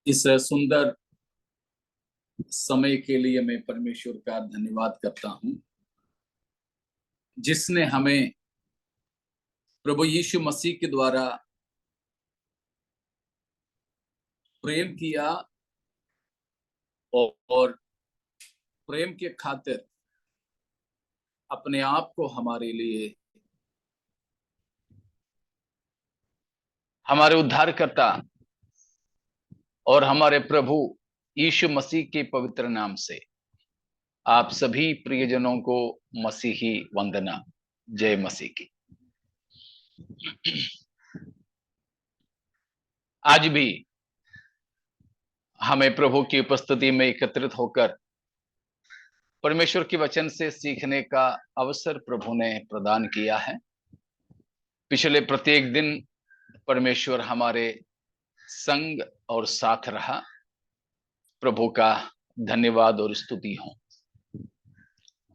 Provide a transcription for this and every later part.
इस सुंदर समय के लिए मैं परमेश्वर का धन्यवाद करता हूं, जिसने हमें प्रभु यीशु मसीह के द्वारा प्रेम किया और प्रेम के खातिर अपने आप को हमारे लिए, हमारे उद्धारकर्ता और हमारे प्रभु यीशु मसीह के पवित्र नाम से आप सभी प्रियजनों को मसीही वंदना। जय मसीह की। आज भी हमें प्रभु की उपस्थिति में एकत्रित होकर परमेश्वर के वचन से सीखने का अवसर प्रभु ने प्रदान किया है। पिछले प्रत्येक दिन परमेश्वर हमारे संग और साथ रहा। प्रभु का धन्यवाद और स्तुति हो।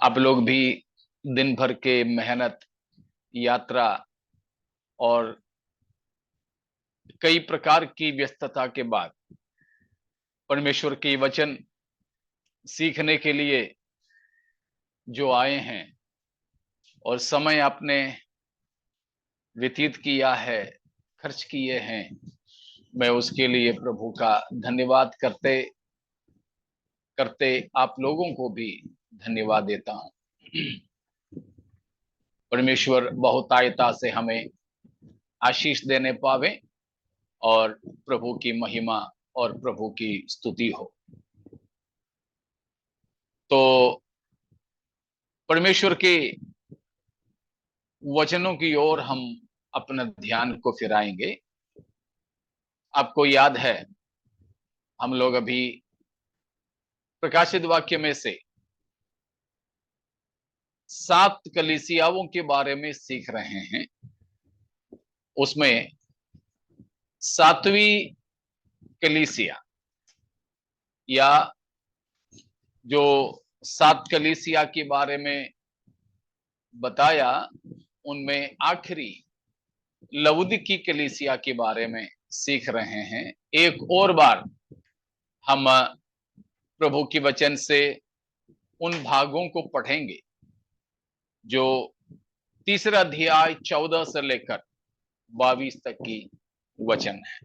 आप लोग भी दिन भर के मेहनत, यात्रा और कई प्रकार की व्यस्तता के बाद परमेश्वर के वचन सीखने के लिए जो आए हैं और समय आपने व्यतीत किया है, खर्च किए हैं, मैं उसके लिए प्रभु का धन्यवाद करते करते आप लोगों को भी धन्यवाद देता हूं। परमेश्वर बहुतायता से हमें आशीष देने पावे और प्रभु की महिमा और प्रभु की स्तुति हो। तो परमेश्वर के वचनों की ओर हम अपना ध्यान को फिराएंगे। आपको याद है, हम लोग अभी प्रकाशित वाक्य में से 7 कलीसियाओं के बारे में सीख रहे हैं। उसमें 7वीं कलीसिया या जो 7 कलीसिया के बारे में बताया, उनमें आखिरी लवुदिकी कलीसिया के बारे में सीख रहे हैं। एक और बार हम प्रभु के वचन से उन भागों को पढ़ेंगे जो 3रा अध्याय 14 से लेकर 22 तक की वचन है।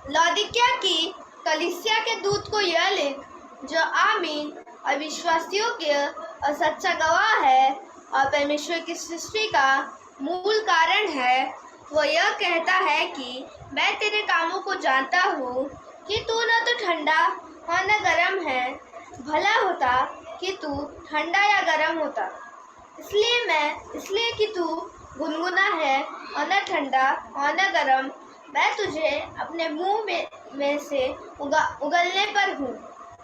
लौदीकिया की कलीसिया के दूत को यह लिख, जो आमीन और विश्वासियों के और सच्चा गवाह है और परमेश्वर की सृष्टि का मूल कारण है, वो यह कहता है कि मैं तेरे कामों को जानता हूँ कि तू न तो ठंडा और न गर्म है। भला होता कि तू ठंडा या गर्म होता। इसलिए कि तू गुनगुना है और न ठंडा और न गर्म, मैं तुझे अपने मुंह में से उगलने पर हूँ।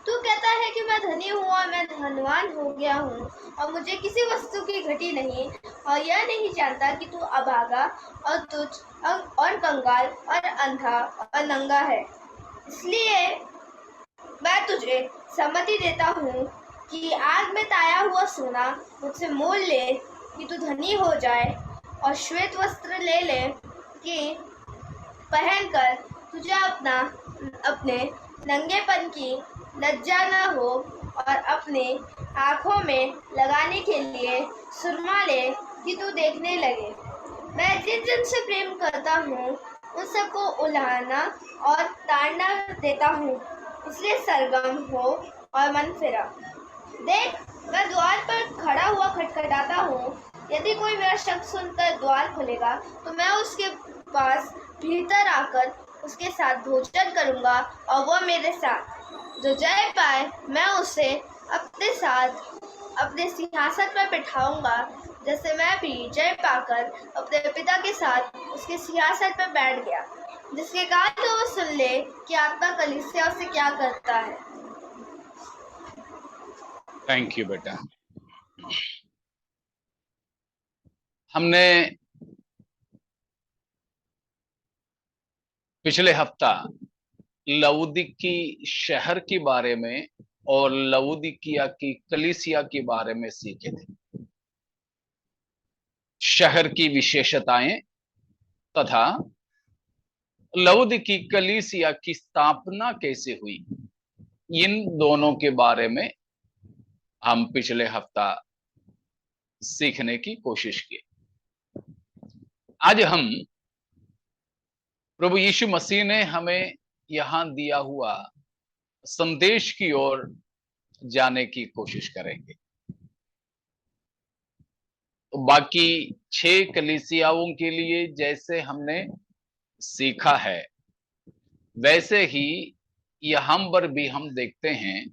तू कहता है कि मैं धनी हूँ और मैं धनवान हो गया हूँ और मुझे किसी वस्तु की घटी नहीं, और यह नहीं जानता कि तू अभागा और तुच्छ और कंगाल और अंधा और नंगा है। इसलिए मैं तुझे सम्मति देता हूँ कि आग में ताया हुआ सोना मुझसे मोल ले कि तू धनी हो जाए, और श्वेत वस्त्र ले ले कि पहनकर तुझे अपने नंगेपन की लज्जा न हो, और अपने आँखों में लगाने के लिए सुरमा ले कि तू देखने लगे। मैं जिन जन से प्रेम करता हूँ उन सबको उलाहना और ताड़ना देता हूँ। इसलिए सरगम हो और मन फिरा। देख, मैं द्वार पर खड़ा हुआ खटखटाता हूँ। यदि कोई मेरा शब्द सुनकर द्वार खोलेगा तो मैं उसके पास भीतर आकर उसके साथ भोजन करूंगा और वह मेरे साथ। जो जय पाए मैं उसे अपने साथ अपने सिंहासन पर बिठाऊंगा, जैसे मैं भी जय पाकर अपने पिता के साथ उसके सिंहासन पर बैठ गया। जिसके कान तो वो सुन ले कि आत्मा कलीसिया से क्या करता है। थैंक यू बेटा। हमने पिछले हफ्ता लवुदिकी शहर के बारे में और लवुदिकिया की कलीसिया के बारे में सीखे थे। शहर की विशेषताएं तथा लउदीकी कलीसिया की स्थापना कैसे हुई, इन दोनों के बारे में हम पिछले हफ्ता सीखने की कोशिश की। आज हम प्रभु यीशु मसीह ने हमें यहां दिया हुआ संदेश की ओर जाने की कोशिश करेंगे। तो बाकी 6 कलीसियाओं के लिए जैसे हमने सीखा है, वैसे ही यहां पर भी हम देखते हैं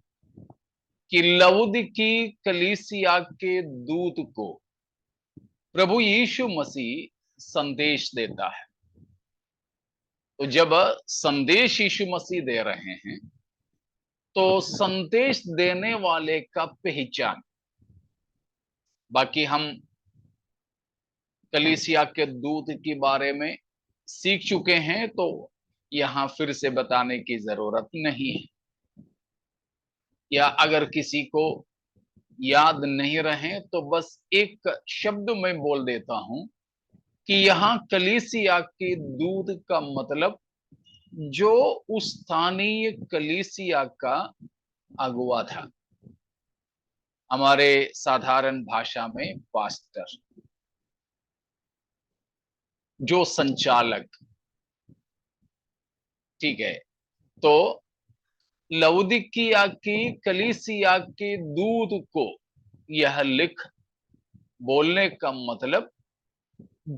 कि लउदीकी कलीसिया के दूत को प्रभु यीशु मसीह संदेश देता है। तो जब संदेश यीशु मसीह दे रहे हैं, तो संदेश देने वाले का पहचान, बाकी हम कलीसिया के दूत के बारे में सीख चुके हैं, तो यहां फिर से बताने की जरूरत नहीं है। या अगर किसी को याद नहीं रहे तो बस एक शब्द में बोल देता हूं कि यहां कलीसिया के दूत का मतलब जो उस स्थानीय कलीसिया का अगुवा था, हमारे साधारण भाषा में पास्टर, जो संचालक, ठीक है। तो लउदीकिया की कलीसिया के दूत को यह लिख बोलने का मतलब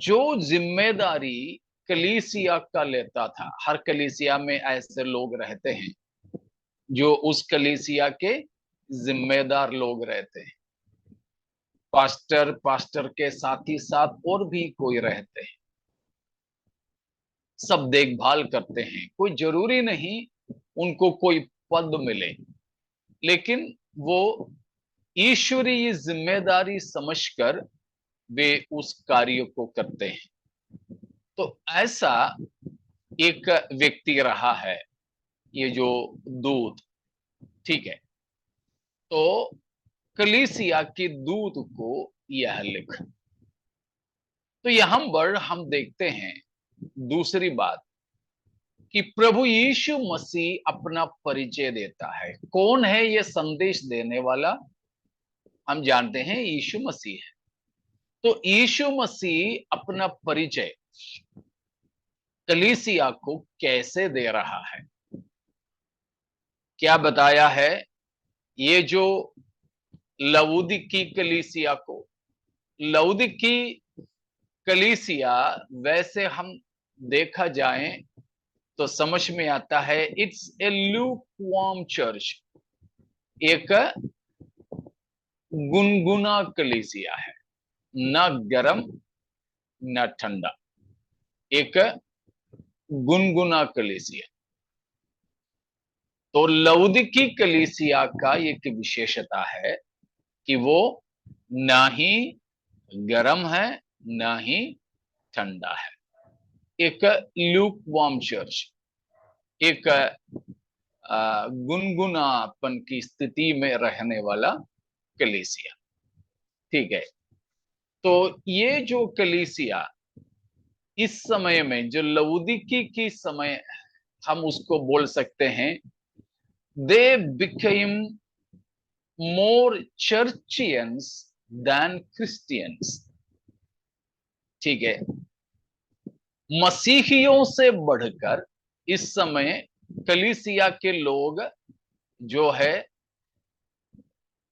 जो जिम्मेदारी कलीसिया का लेता था। हर कलीसिया में ऐसे लोग रहते हैं जो उस कलीसिया के जिम्मेदार लोग रहते हैं। पास्टर के साथ ही साथ और भी कोई रहते हैं, सब देखभाल करते हैं। कोई जरूरी नहीं उनको कोई पद मिले, लेकिन वो ईश्वरीय जिम्मेदारी समझकर वे उस कार्य को करते हैं। तो ऐसा एक व्यक्ति रहा है ये जो दूत, ठीक है। तो कलीसिया के दूत को यह लिख। तो यहां पर हम देखते हैं दूसरी बात कि प्रभु यीशु मसीह अपना परिचय देता है। कौन है यह संदेश देने वाला? हम जानते हैं यीशु मसीह है। तो यीशु मसीह अपना परिचय कलीसिया को कैसे दे रहा है, क्या बताया है? ये जो लउदीकी कलीसिया को, लउदीकी कलीसिया वैसे हम देखा जाए तो समझ में आता है, इट्स ए ल्यूकवार्म चर्च, एक गुनगुना कलीसिया है, न गर्म न ठंडा, एक गुनगुना कलीसिया। तो लउदीकी कलीसिया का एक विशेषता है कि वो ना ही गर्म है ना ही ठंडा है, एक ल्यूकवार्म चर्च, एक गुनगुनापन की स्थिति में रहने वाला कलीसिया, ठीक है। तो ये जो कलीसिया इस समय में, जो लउदीकी की समय, हम उसको बोल सकते हैं they became more churchians than Christians, ठीक है। मसीहियों से बढ़कर इस समय कलीसिया के लोग जो है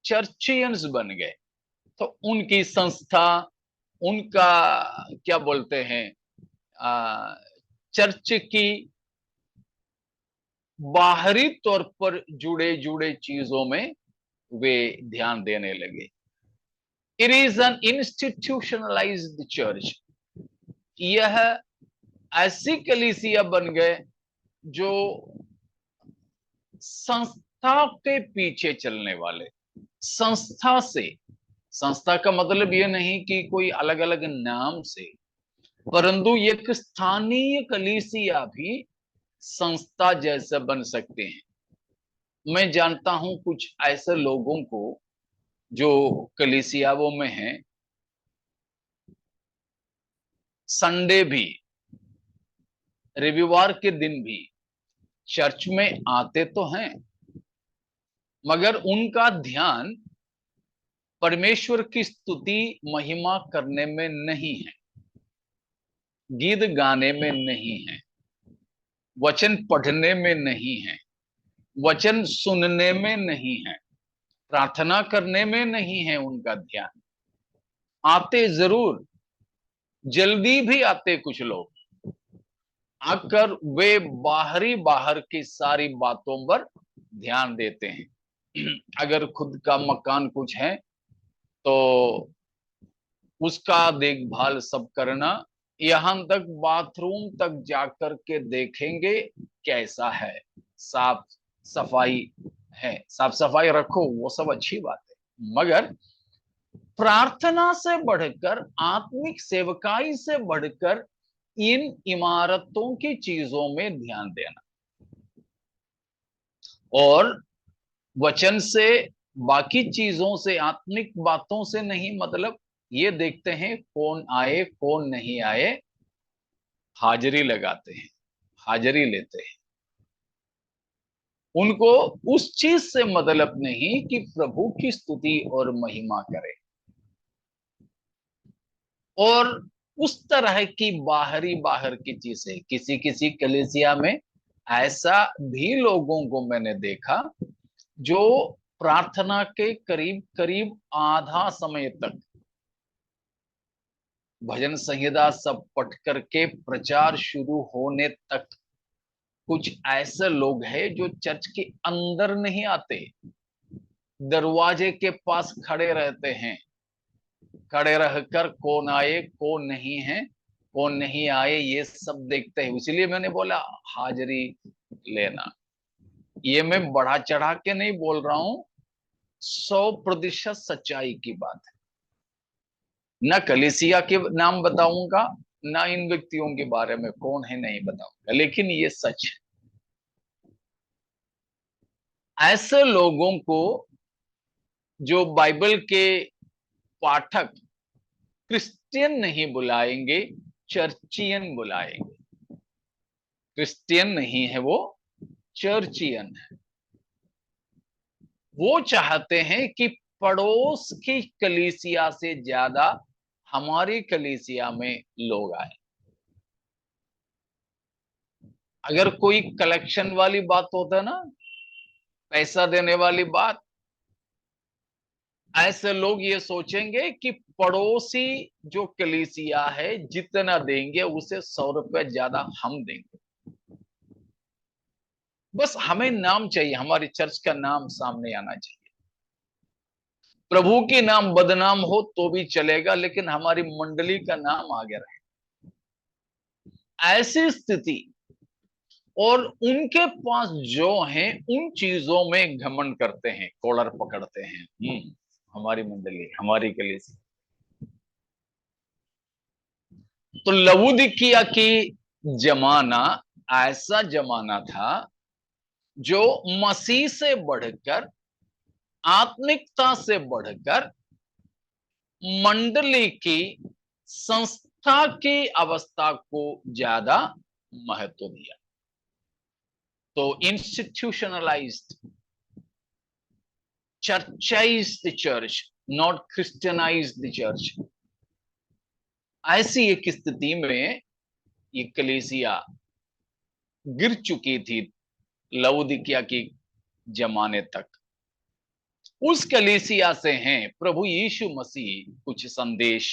चर्चियंस बन गए। तो उनकी संस्था, उनका क्या बोलते हैं, चर्च की बाहरी तौर पर जुड़े जुड़े चीजों में वे ध्यान देने लगे। It is an institutionalised church. यह ऐसी कलीसिया बन गए जो संस्था के पीछे चलने वाले, संस्था से, संस्था का मतलब यह नहीं कि कोई अलग अलग नाम से, परंतु एक स्थानीय कलीसिया भी संस्था जैसा बन सकते हैं। मैं जानता हूं कुछ ऐसे लोगों को जो कलीसियाओं में हैं, संडे भी रविवार के दिन भी चर्च में आते तो हैं, मगर उनका ध्यान परमेश्वर की स्तुति महिमा करने में नहीं है, गीत गाने में नहीं है, वचन पढ़ने में नहीं है, वचन सुनने में नहीं है, प्रार्थना करने में नहीं है उनका ध्यान। आते जरूर, जल्दी भी आते कुछ लोग, आकर वे बाहर की सारी बातों पर ध्यान देते हैं। अगर खुद का मकान कुछ है तो उसका देखभाल सब करना, यहां तक बाथरूम तक जाकर के देखेंगे कैसा है, साफ सफाई है, साफ सफाई रखो, वो सब अच्छी बात है, मगर प्रार्थना से बढ़कर, आत्मिक सेवकाई से बढ़कर इन इमारतों की चीजों में ध्यान देना और वचन से, बाकी चीजों से, आत्मिक बातों से नहीं, मतलब ये देखते हैं कौन आए कौन नहीं आए, हाजिरी लगाते हैं, हाजिरी लेते हैं। उनको उस चीज से मतलब नहीं कि प्रभु की स्तुति और महिमा करें। और उस तरह की बाहर की चीजें, किसी किसी कलीसिया में ऐसा भी लोगों को मैंने देखा जो प्रार्थना के करीब करीब आधा समय तक भजन संहिता सब पढ़ करके प्रचार शुरू होने तक, कुछ ऐसे लोग हैं जो चर्च के अंदर नहीं आते, दरवाजे के पास खड़े रहते हैं, खड़े रहकर कौन आए कौन नहीं है, कौन नहीं आए ये सब देखते हैं। इसलिए मैंने बोला हाजिरी लेना, ये मैं बढ़ा चढ़ा के नहीं बोल रहा हूं, 100% सच्चाई की बात है। न कलीसिया के नाम बताऊंगा, ना इन व्यक्तियों के बारे में कौन है नहीं बताऊंगा, लेकिन ये सच है। ऐसे लोगों को जो बाइबल के पाठक क्रिश्चियन नहीं बुलाएंगे, चर्चियन बुलाएंगे। क्रिश्चियन नहीं है वो, चर्चियन है। वो चाहते हैं कि पड़ोस की कलीसिया से ज्यादा हमारी कलीसिया में लोग आए। अगर कोई कलेक्शन वाली बात होता ना, पैसा देने वाली बात, ऐसे लोग ये सोचेंगे कि पड़ोसी जो कलीसिया है जितना देंगे उसे 100 रुपए ज्यादा हम देंगे, बस हमें नाम चाहिए, हमारी चर्च का नाम सामने आना चाहिए। प्रभु के नाम बदनाम हो तो भी चलेगा, लेकिन हमारी मंडली का नाम आगे रहे। ऐसी स्थिति, और उनके पास जो है उन चीजों में घमंड करते हैं, कॉलर पकड़ते हैं, हमारी मंडली, हमारी कलीसिया। तो लवोदिकिया की जमाना ऐसा जमाना था जो मसीह से बढ़कर, आत्मिकता से बढ़कर मंडली की, संस्था की अवस्था को ज्यादा महत्व दिया। तो इंस्टीट्यूशनलाइज्ड, चर्चाइज्ड चर्च, नॉट क्रिश्चियनाइज्ड चर्च। ऐसी एक स्थिति में ये कलीसिया गिर चुकी थी लवोदिकिया की जमाने तक। उस कलीसिया से हैं प्रभु यीशु मसीह कुछ संदेश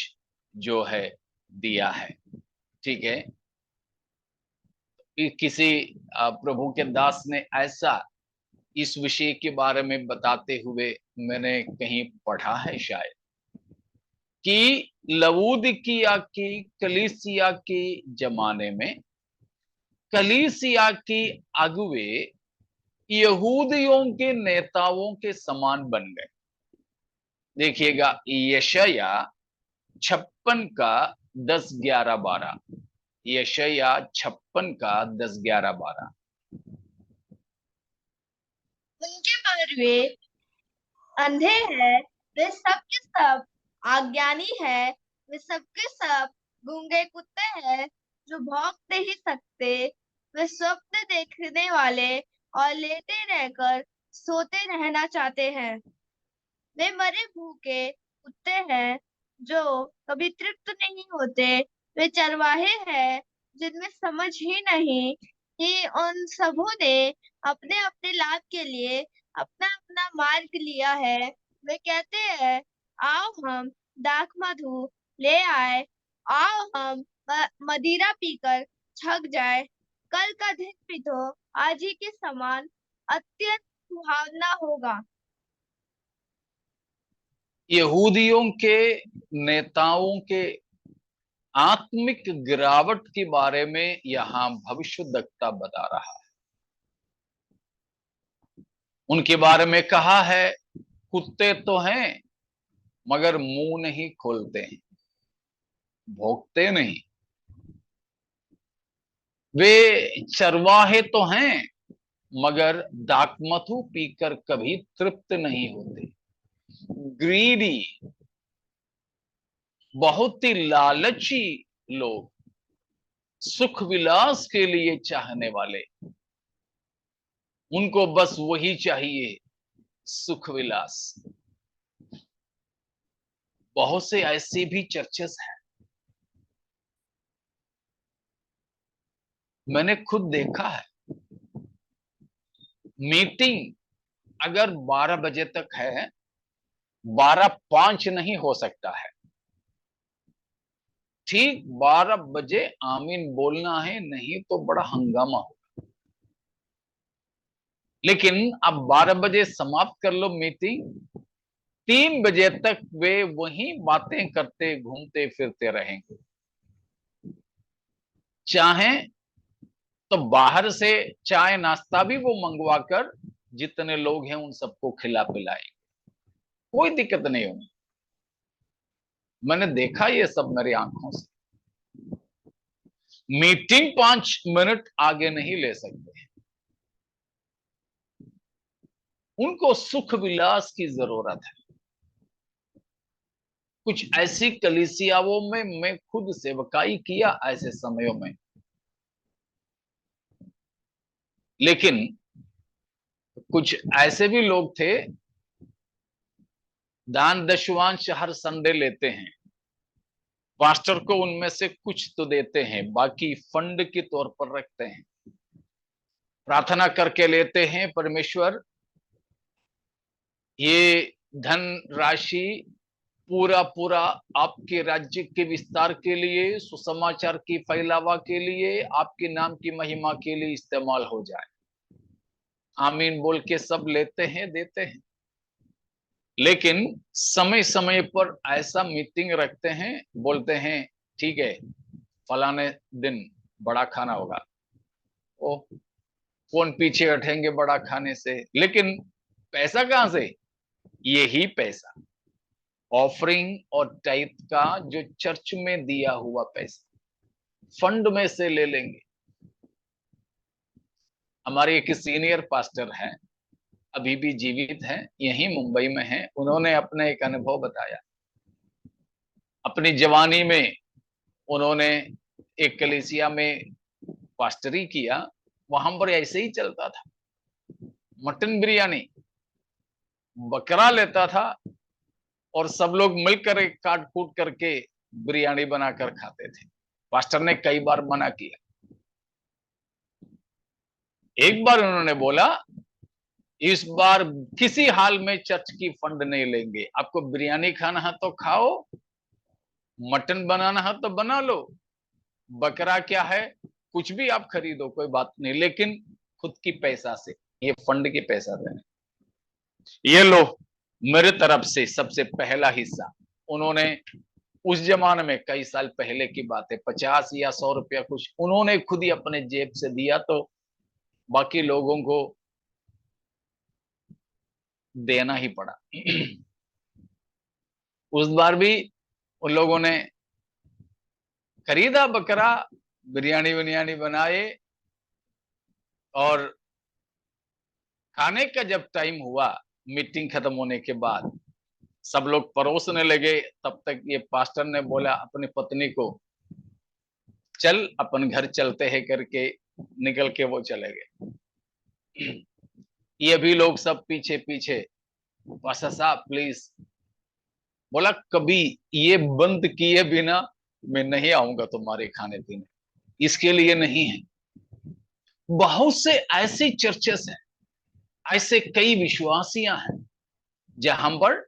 जो है दिया है। ठीक है, किसी प्रभु के दास ने ऐसा इस विषय के बारे में बताते हुए मैंने कहीं पढ़ा है शायद, कि लवोदिकिया की कलीसिया के जमाने में कलीसिया की अगुवे यहूदियों के नेताओं के समान बन गए। देखिएगा यशाया 56 का 10, 11, 12, यशाया 56 का 10, 11, 12। उनके पर वे अंधे हैं, वे सब के सब अज्ञानी है, वे सबके सब गूंगे कुत्ते हैं, जो भौंक नहीं सकते, वे स्वप्न देखने वाले और लेटे रहकर सोते रहना चाहते हैं। वे मरे भूखे कुत्ते हैं जो कभी तृप्त नहीं होते। वे चरवाहे हैं जिनमें समझ ही नहीं कि उन सबों ने अपने अपने लाभ के लिए अपना अपना मार्ग लिया है। वे कहते हैं, आओ हम दाख मधु ले आए, आओ हम मदिरा पीकर थक जाए। कल का दिन भी तो आज ही के समान अत्यंत सुहावना होगा। यहूदियों के नेताओं के आत्मिक गिरावट के बारे में यहां भविष्यद्वक्ता बता रहा है। उनके बारे में कहा है, कुत्ते तो हैं मगर मुंह नहीं खोलते हैं, भोंकते नहीं। वे चरवाहे तो हैं मगर दाकमधु पीकर कभी तृप्त नहीं होते। ग्रीडी, बहुत ही लालची लोग, सुख विलास के लिए चाहने वाले, उनको बस वही चाहिए, सुख विलास। बहुत से ऐसे भी चर्चेस हैं, मैंने खुद देखा है। मीटिंग अगर 12 बजे तक है, 12:05 नहीं हो सकता है। ठीक 12 बजे आमीन बोलना है, नहीं तो बड़ा हंगामा हो। लेकिन अब 12 बजे समाप्त कर लो मीटिंग, 3 बजे तक वे वही बातें करते घूमते फिरते रहेंगे। चाहें तो बाहर से चाय नाश्ता भी वो मंगवा कर जितने लोग हैं उन सबको खिला पिलाएंगे, कोई दिक्कत नहीं होगी। मैंने देखा ये सब मेरी आंखों से। मीटिंग 5 मिनट आगे नहीं ले सकते, उनको सुख विलास की जरूरत है। कुछ ऐसी कलीसियाओं में मैं खुद सेवकाई किया ऐसे समयों में, लेकिन कुछ ऐसे भी लोग थे, दान दशवांश हर संडे लेते हैं, पास्टर को उनमें से कुछ तो देते हैं, बाकी फंड के तौर पर रखते हैं, प्रार्थना करके लेते हैं, परमेश्वर ये धन राशि पूरा पूरा आपके राज्य के विस्तार के लिए, सुसमाचार की फैलावा के लिए, आपके नाम की महिमा के लिए इस्तेमाल हो जाए। आमीन बोल के सब लेते हैं, देते हैं। लेकिन समय समय पर ऐसा मीटिंग रखते हैं, बोलते हैं ठीक है फलाने दिन बड़ा खाना होगा। ओ, कौन पीछे हटेंगे बड़ा खाने से? लेकिन पैसा कहां से? यही पैसा ऑफरिंग और टाइप का जो चर्च में दिया हुआ पैसा, फंड में से ले लेंगे। हमारे एक सीनियर पास्टर हैं, अभी भी जीवित हैं, यहीं मुंबई में हैं। उन्होंने अपना एक अनुभव बताया। अपनी जवानी में उन्होंने एक कलीसिया में पास्टरी किया, वहां पर ऐसे ही चलता था, मटन बिरयानी, बकरा लेता था और सब लोग मिलकर एक काट कूट करके बिरयानी बनाकर खाते थे। पास्टर ने कई बार मना किया। एक बार उन्होंने बोला, इस बार किसी हाल में चर्च की फंड नहीं लेंगे, आपको बिरयानी खाना है तो खाओ, मटन बनाना है तो बना लो, बकरा क्या है कुछ भी आप खरीदो, कोई बात नहीं, लेकिन खुद की पैसा से, ये फंड के पैसा देने। ये लो मेरे तरफ से सबसे पहला हिस्सा। उन्होंने उस जमाने में, कई साल पहले की बात है, 50 या 100 रुपया कुछ उन्होंने खुद ही अपने जेब से दिया, तो बाकी लोगों को देना ही पड़ा। उस बार भी उन लोगों ने खरीदा बकरा, बिरयानी बिरयानी बनाए, और खाने का जब टाइम हुआ, मीटिंग खत्म होने के बाद सब लोग परोसने लगे, तब तक ये पास्टर ने बोला अपनी पत्नी को, चल अपन घर चलते हैं करके निकल के वो चले गए। ये भी लोग सब पीछे पीछे, पासा साहब प्लीज, बोला कभी ये बंद किए बिना मैं नहीं आऊंगा तुम्हारे खाने पीने, इसके लिए नहीं है। बहुत से ऐसी चर्चेस हैं, ऐसे कई विश्वासियां हैं जहां पर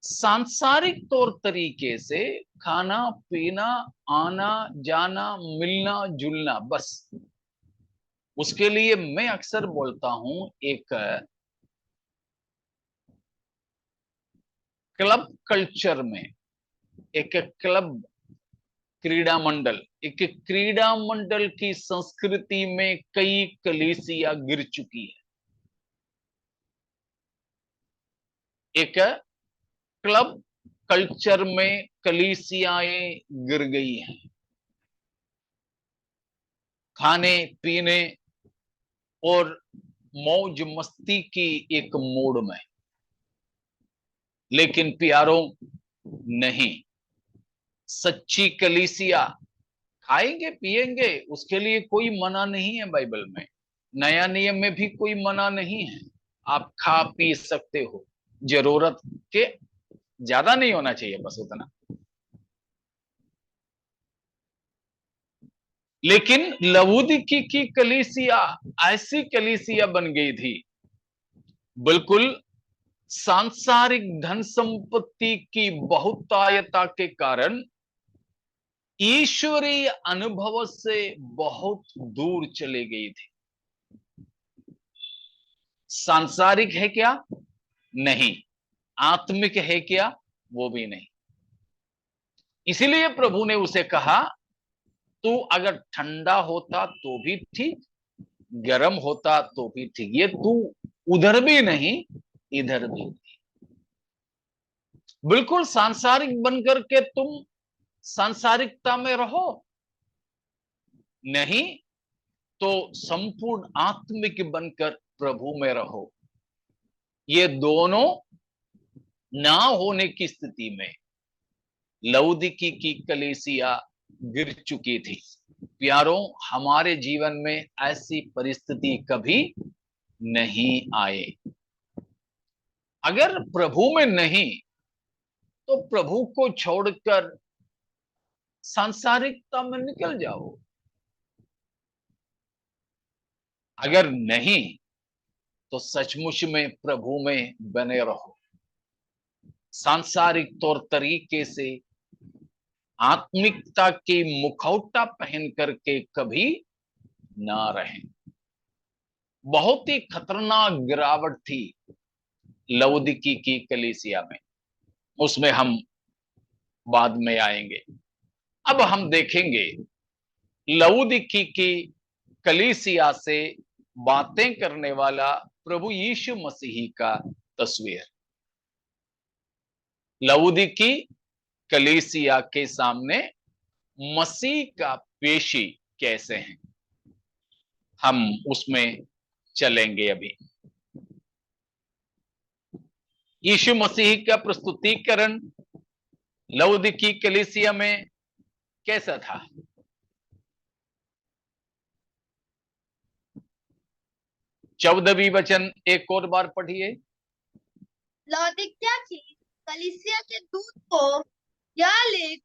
सांसारिक तौर तरीके से खाना पीना, आना जाना, मिलना जुलना, बस उसके लिए मैं अक्सर बोलता हूं एक क्लब कल्चर में, एक क्लब क्रीड़ा मंडल, एक क्रीड़ा मंडल की संस्कृति में कई कलीसिया गिर चुकी है। एक क्लब कल्चर में कलीसियाएं गिर गई हैं, खाने पीने और मौज मस्ती की एक मूड में। लेकिन प्यारों, नहीं, सच्ची कलीसिया खाएंगे पिएंगे, उसके लिए कोई मना नहीं है बाइबल में, नया नियम में भी कोई मना नहीं है। आप खा पी सकते हो, जरूरत के ज्यादा नहीं होना चाहिए, बस उतना। लेकिन लवोदिकी की कलीसिया ऐसी कलीसिया बन गई थी, बिल्कुल सांसारिक धन संपत्ति की बहुतायता के कारण ईश्वरीय अनुभव से बहुत दूर चले गई थी। सांसारिक है क्या? नहीं। आत्मिक है क्या? वो भी नहीं। इसीलिए प्रभु ने उसे कहा, तू अगर ठंडा होता तो भी ठीक, गर्म होता तो भी ठीक, ये तू उधर भी नहीं इधर भी नहीं। बिल्कुल सांसारिक बनकर के तुम सांसारिकता में रहो, नहीं तो संपूर्ण आत्मिक बनकर प्रभु में रहो। ये दोनों ना होने की स्थिति में लवोदिकी की कलीसिया गिर चुकी थी। प्यारों, हमारे जीवन में ऐसी परिस्थिति कभी नहीं आए। अगर प्रभु में नहीं तो प्रभु को छोड़कर सांसारिकता में निकल जाओ। अगर नहीं तो सचमुच में प्रभु में बने रहो, सांसारिक तौर तरीके से आत्मिकता की मुखौटा पहन करके कभी ना रहें। बहुत ही खतरनाक गिरावट थी लवोदिकी की कलीसिया में, उसमें हम बाद में आएंगे। अब हम देखेंगे लवोदिकी की कलीसिया से बातें करने वाला प्रभु यीशु मसीह का तस्वीर। लवोदिकी कलीसिया के सामने मसीह का पेशी कैसे है, हम उसमें चलेंगे। अभी यीशु मसीह का प्रस्तुतिकरण लवोदिकी कलीसिया में कैसा था? 14वीं वचन एक और बार पढ़िए। लौदीकिया की कलीसिया के दूत को यह लिख,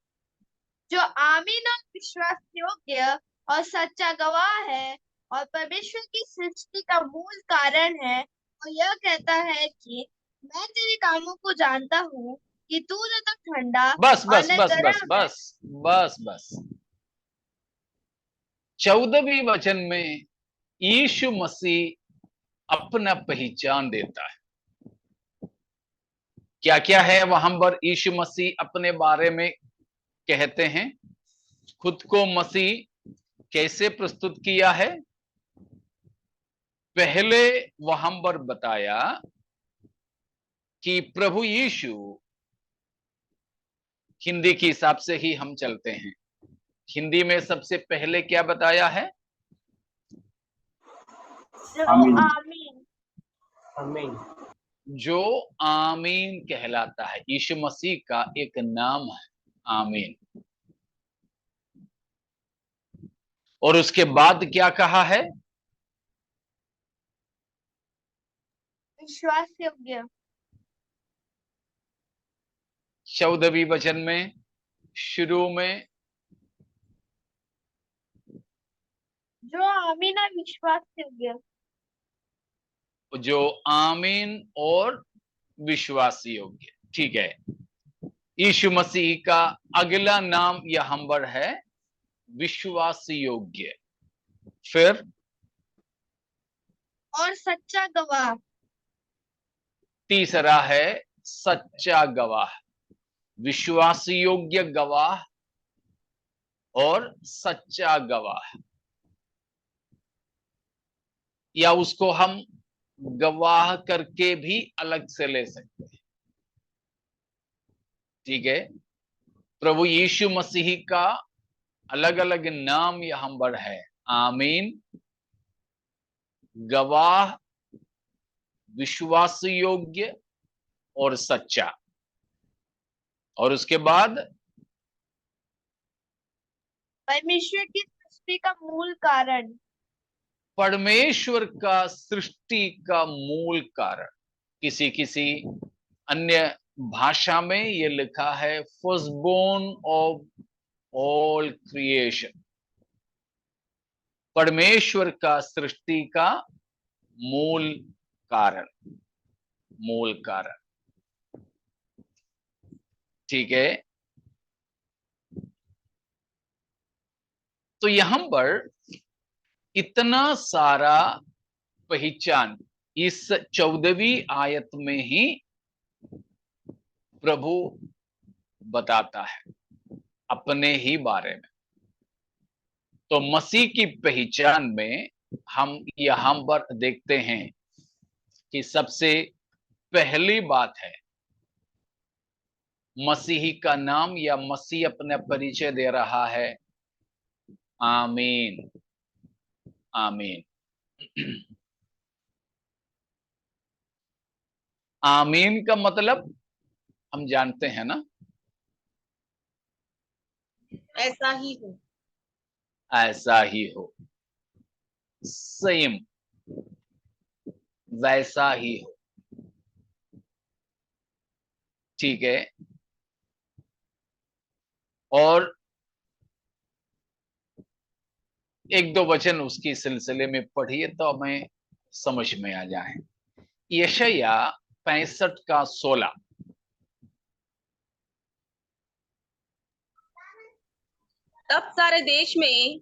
जो आमीन और विश्वास योग्य और सच्चा गवाह है और परमेश्वर की सृष्टि का मूल कारण है, और यह कहता है कि मैं तेरे कामों को जानता हूँ कि तू न तो ठंडा बस और बस न बस गर्म बस है। बस बस बस 14वीं वचन में यीशु मसीह अपना पहचान देता है। क्या क्या है वहां पर यीशु मसीह अपने बारे में कहते हैं? खुद को मसीह कैसे प्रस्तुत किया है? पहले वहां पर बताया कि प्रभु यीशु, हिंदी के हिसाब से ही हम चलते हैं, हिंदी में सबसे पहले क्या बताया है? आमीन। आमीन। जो आमीन कहलाता है, यीशु मसीह का एक नाम है आमीन। और उसके बाद क्या कहा है? विश्वास योग्य। 14वीं वचन में शुरू में जो आमीन है विश्वास योग्य। जो आमीन और विश्वास योग्य। ठीक है, यीशु मसीह का अगला नाम यहां पर है विश्वास योग्य। फिर और सच्चा गवाह। तीसरा है सच्चा गवाह। विश्वास योग्य गवाह और सच्चा गवाह, या उसको हम गवाह करके भी अलग से ले सकते हैं। ठीक है, प्रभु यीशु मसीह का अलग अलग नाम यहां पर है, आमीन, गवाह, विश्वास योग्य और सच्चा। और उसके बाद परमेश्वर की सृष्टि का मूल कारण। परमेश्वर का सृष्टि का मूल कारण। किसी किसी अन्य भाषा में यह लिखा है फर्स्टबोर्न ऑफ ऑल क्रिएशन। परमेश्वर का सृष्टि का मूल कारण, मूल कारण। ठीक है, तो यहां पर इतना सारा पहचान इस 14वीं आयत में ही प्रभु बताता है अपने ही बारे में। तो मसीह की पहचान में हम यहां पर देखते हैं कि सबसे पहली बात है मसीही का नाम, या मसीह अपने परिचय दे रहा है आमीन, आमीन। आमीन का मतलब हम जानते हैं ना, ऐसा ही हो, ऐसा ही हो, सेम, वैसा ही हो। ठीक है, और एक दो वचन उसकी सिलसिले में पढ़िए तो हमें समझ में आ जाए। यशाया 65 का 16। तब सारे देश में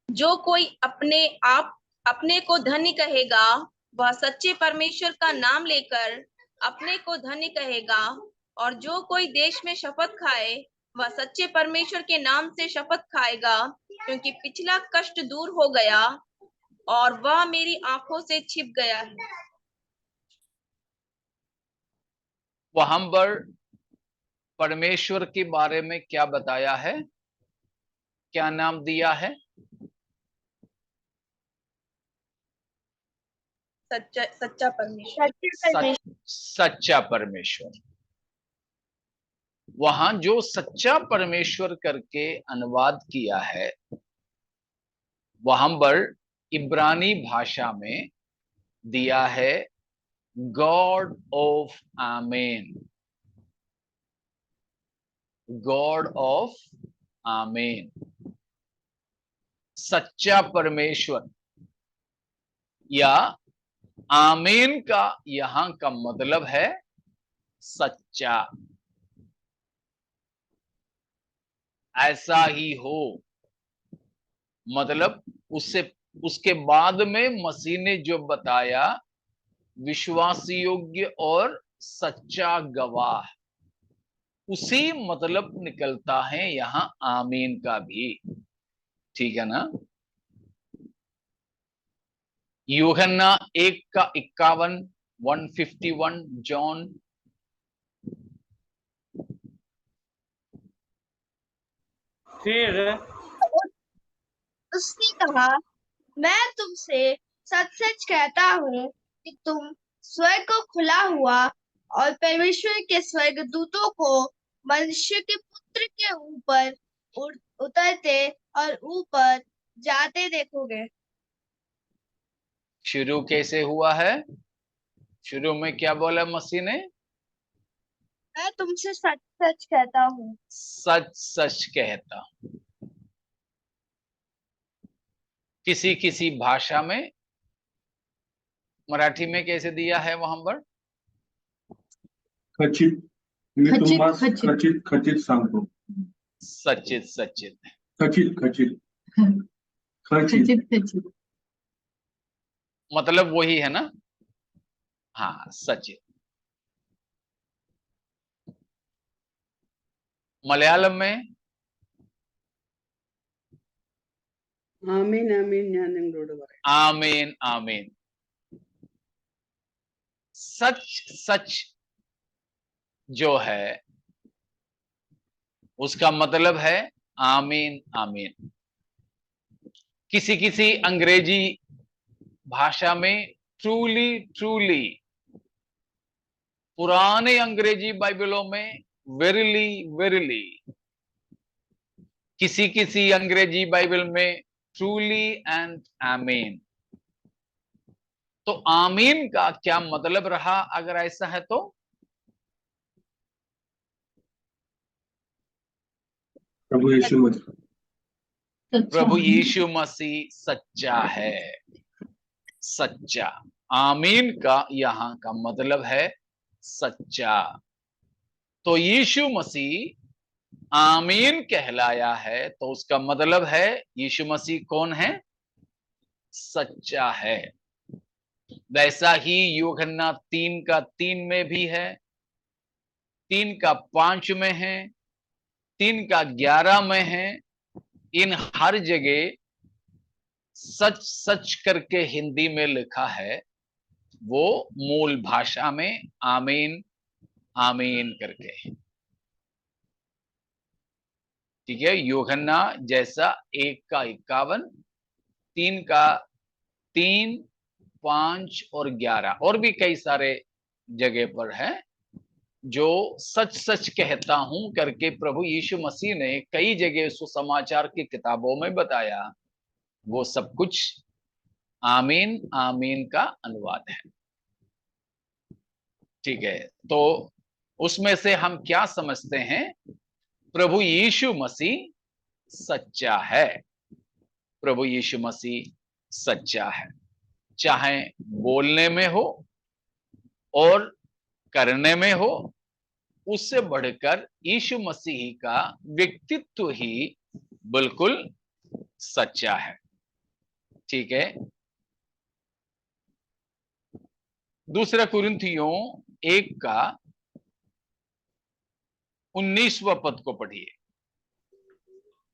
जो कोई अपने को धन्य कहेगा, वह सच्चे परमेश्वर का नाम लेकर अपने को धन्य कहेगा। और जो कोई देश में शपथ खाए, वह सच्चे परमेश्वर के नाम से शपथ खाएगा, क्योंकि पिछला कष्ट दूर हो गया और वह मेरी आंखों से छिप गया है। वहां पर परमेश्वर के बारे में क्या बताया है, क्या नाम दिया है? सच्चा परमेश्वर। सच्चा परमेश्वर। वहां जो सच्चा परमेश्वर करके अनुवाद किया है, वहां पर इब्रानी भाषा में दिया है गॉड ऑफ आमीन, गॉड ऑफ आमीन, सच्चा परमेश्वर। या आमीन का यहां का मतलब है सच्चा, ऐसा ही हो। मतलब उसके बाद में मसीह ने जो बताया विश्वास योग्य और सच्चा गवाह, उसी मतलब निकलता है यहां आमीन का भी। ठीक है ना? यूहन्ना 1 का 51, 151, जॉन। फिर उसने कहा, मैं तुमसे सच सच कहता हूँ कि तुम स्वर्ग को खुला हुआ और परमेश्वर के स्वर्गदूतों को मनुष्य के पुत्र के ऊपर उतरते और ऊपर जाते देखोगे। शुरू कैसे हुआ है? शुरू में क्या बोला मसीह ने? मैं तुमसे सच सच कहता हूँ। सच सच कहता हूं। किसी किसी भाषा में, मराठी में कैसे दिया है वहां पर? खचित, मी खचित, तुम्हास खचित. खचित खचित सांगतो. सचित सचित। खचित खचित खचित. खचित खचित. मतलब वही है ना? हाँ, सचित। मलयालम में ആമേൻ ആമേൻ ഞാൻ നിങ്ങളോട് പറയാം. आमीन आमीन। सच सच जो है उसका मतलब है आमीन आमीन। किसी किसी अंग्रेजी भाषा में ट्रूली ट्रूली, पुराने अंग्रेजी बाइबलों में वेरिली वेरिली, किसी किसी अंग्रेजी बाइबल में ट्रूली एंड आमीन। तो आमीन का क्या मतलब रहा अगर ऐसा है तो? प्रभु यीशु मसीह प्रभु यीशु मसीह सच्चा है। सच्चा। आमीन का यहां का मतलब है सच्चा। तो यीशु मसीह आमीन कहलाया है तो उसका मतलब है यीशु मसीह कौन है? सच्चा है। वैसा ही यूहन्ना 3:3 में भी है, 3:5 में है, 3:11 में है। इन हर जगह सच सच करके हिंदी में लिखा है, वो मूल भाषा में आमीन आमीन करके। ठीक है, यूहन्ना जैसा 1:51, 3:3, 5 और 11 और भी कई सारे जगह पर है जो सच सच कहता हूं करके प्रभु यीशु मसीह ने कई जगह सुसमाचार की किताबों में बताया। वो सब कुछ आमीन आमीन का अनुवाद है। ठीक है, तो उसमें से हम क्या समझते हैं? प्रभु यीशु मसीह सच्चा है। प्रभु यीशु मसीह सच्चा है, चाहे बोलने में हो और करने में हो। उससे बढ़कर यीशु मसीह का व्यक्तित्व ही बिल्कुल सच्चा है। ठीक है, दूसरा कुरिन्थियों 1:19 पद को पढ़िए।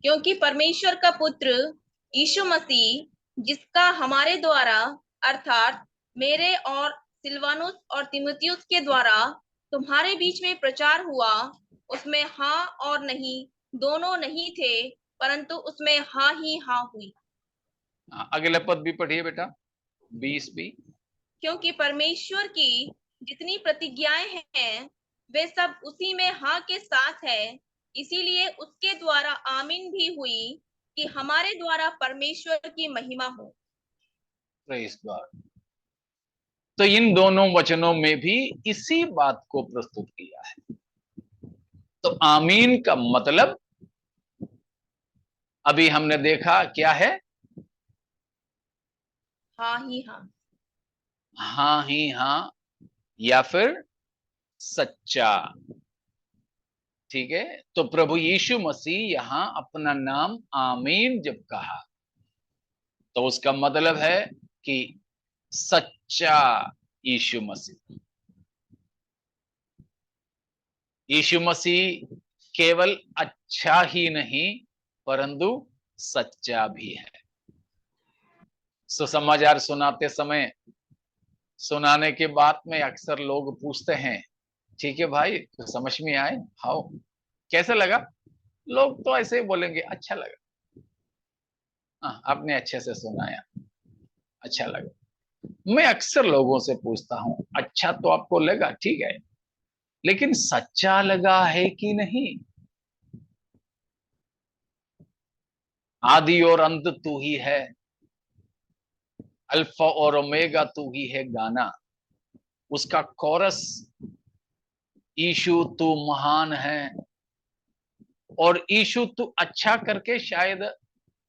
क्योंकि परमेश्वर का पुत्र यीशु मसीह, जिसका हमारे द्वारा अर्थात मेरे और सिलवानुस और तीमुथियुस के द्वारा तुम्हारे बीच में प्रचार हुआ, उसमें हाँ और नहीं दोनों नहीं थे, परंतु उसमें हाँ ही हाँ हुई। अगला पद भी पढ़िए बेटा, 20 भी। क्योंकि परमेश्वर की जितनी प्रतिज्ञाएं हैं वे सब उसी में हाँ के साथ है, इसीलिए उसके द्वारा आमीन भी हुई कि हमारे द्वारा परमेश्वर की महिमा हो। Praise God. तो इन दोनों वचनों में भी इसी बात को प्रस्तुत किया है। तो आमीन का मतलब अभी हमने देखा क्या है? हाँ ही हाँ। हाँ ही हाँ या फिर सच्चा। ठीक है, तो प्रभु यीशु मसीह यहां अपना नाम आमीन जब कहा तो उसका मतलब है कि सच्चा यीशु मसीह। यीशु मसीह केवल अच्छा ही नहीं परंतु सच्चा भी है। सुसमाचार सुनाते समय, सुनाने के बाद में अक्सर लोग पूछते हैं, ठीक है भाई तो समझ में आए? हाउ कैसा लगा? लोग तो ऐसे ही बोलेंगे अच्छा लगा। हाँ, आपने अच्छे से सुनाया, अच्छा लगा। मैं अक्सर लोगों से पूछता हूं, अच्छा तो आपको लगा, ठीक है, लेकिन सच्चा लगा है कि नहीं? आदि और अंत तू ही है, अल्फा और ओमेगा तू ही है गाना। उसका कोरस, ईशु तू महान है, और ईशु तू अच्छा करके शायद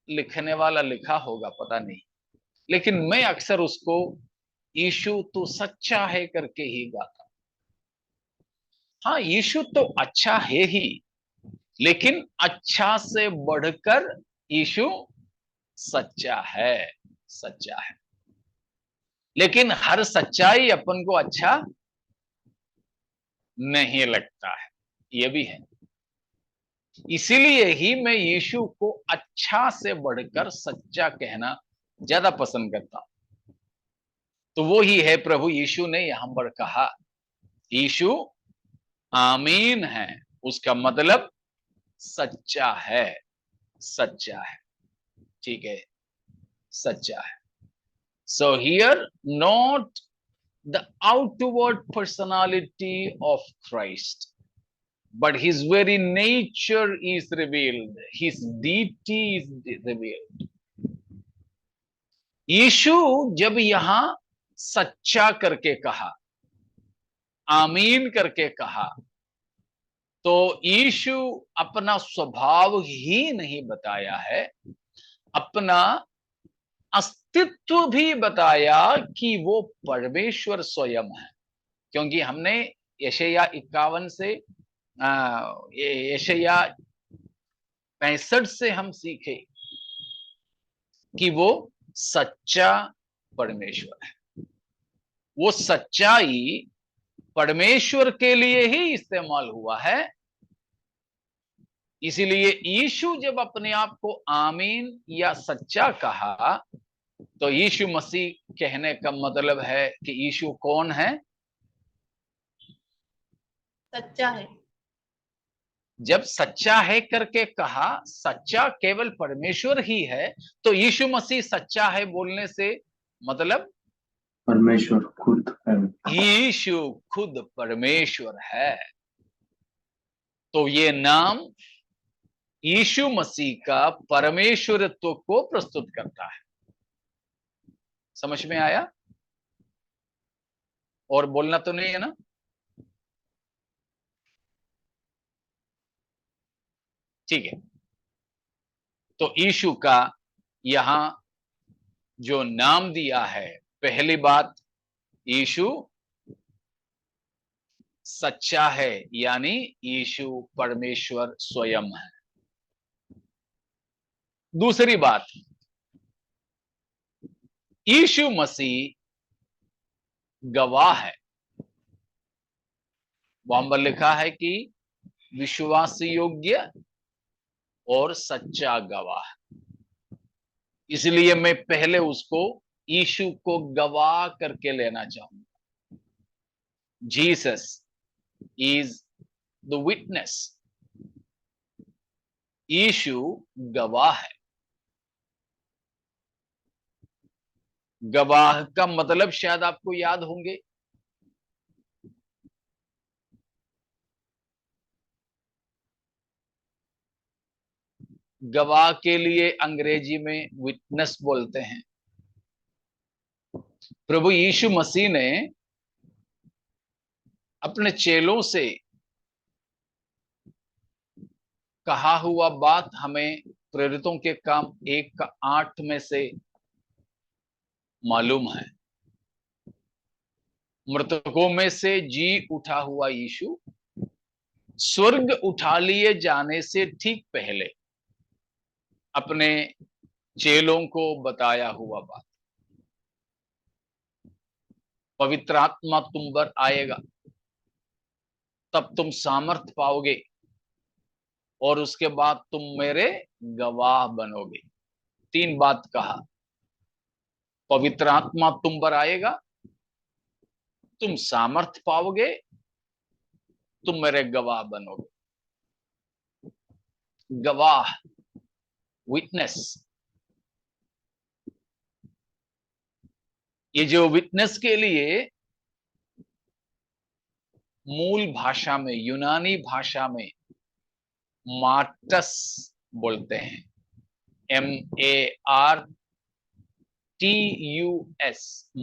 लिखने वाला लिखा होगा, पता नहीं, लेकिन मैं अक्सर उसको ईशु तू सच्चा है करके ही गाता। हाँ, यीशु तो अच्छा है ही, लेकिन अच्छा से बढ़कर यीशु सच्चा है, सच्चा है। लेकिन हर सच्चाई अपन को अच्छा नहीं लगता है, यह भी है। इसीलिए ही मैं यीशु को अच्छा से बढ़कर सच्चा कहना ज्यादा पसंद करता हूं। तो वो ही है प्रभु यीशु ने यहां पर कहा, यीशु आमीन है, उसका मतलब सच्चा है, सच्चा है, ठीक है, सच्चा है। So here not the outward personality of Christ, but his very nature is revealed, his deity is revealed. यीशु जब यहां सच्चा करके कहा, आमीन करके कहा, तो यीशु अपना स्वभाव ही नहीं बताया है, अपना अस्तित्व भी बताया कि वो परमेश्वर स्वयं है। क्योंकि हमने यशायाह 51 से यशायाह 65 से हम सीखे कि वो सच्चा परमेश्वर है। वो सच्चाई परमेश्वर के लिए ही इस्तेमाल हुआ है। इसीलिए यीशु जब अपने आप को आमीन या सच्चा कहा, तो यीशु मसीह कहने का मतलब है कि यीशु कौन है? सच्चा है। जब सच्चा है करके कहा, सच्चा केवल परमेश्वर ही है, तो यीशु मसीह सच्चा है बोलने से मतलब परमेश्वर खुद है। यीशु खुद परमेश्वर है। तो ये नाम यीशु मसीह का परमेश्वरत्व को प्रस्तुत करता है। समझ में आया? और बोलना तो नहीं है ना? ठीक है। तो यीशु का यहां जो नाम दिया है, पहली बात, यीशु सच्चा है, यानी यीशु परमेश्वर स्वयं है। दूसरी बात, यीशु मसीह गवाह है। वहां पर लिखा है कि विश्वास योग्य और सच्चा गवाह। इसलिए मैं पहले उसको, यीशु को गवाह करके लेना चाहूंगा। Jesus is the witness. यीशु गवाह है। गवाह का मतलब शायद आपको याद होंगे, गवाह के लिए अंग्रेजी में विटनेस बोलते हैं। प्रभु यीशु मसीह ने अपने चेलों से कहा हुआ बात हमें प्रेरितों के काम 1:8 में से मालूम है। मृतकों में से जी उठा हुआ यीशु स्वर्ग उठा लिए जाने से ठीक पहले अपने चेलों को बताया हुआ बात, पवित्र आत्मा तुम पर आएगा, तब तुम सामर्थ पाओगे, और उसके बाद तुम मेरे गवाह बनोगे। 3 बात कहा, पवित्र आत्मा तुम पर आएगा, तुम सामर्थ पाओगे, तुम मेरे गवाह बनोगे। गवाह, विटनेस। ये जो विटनेस के लिए मूल भाषा में, यूनानी भाषा में मार्टस बोलते हैं, MARTUS,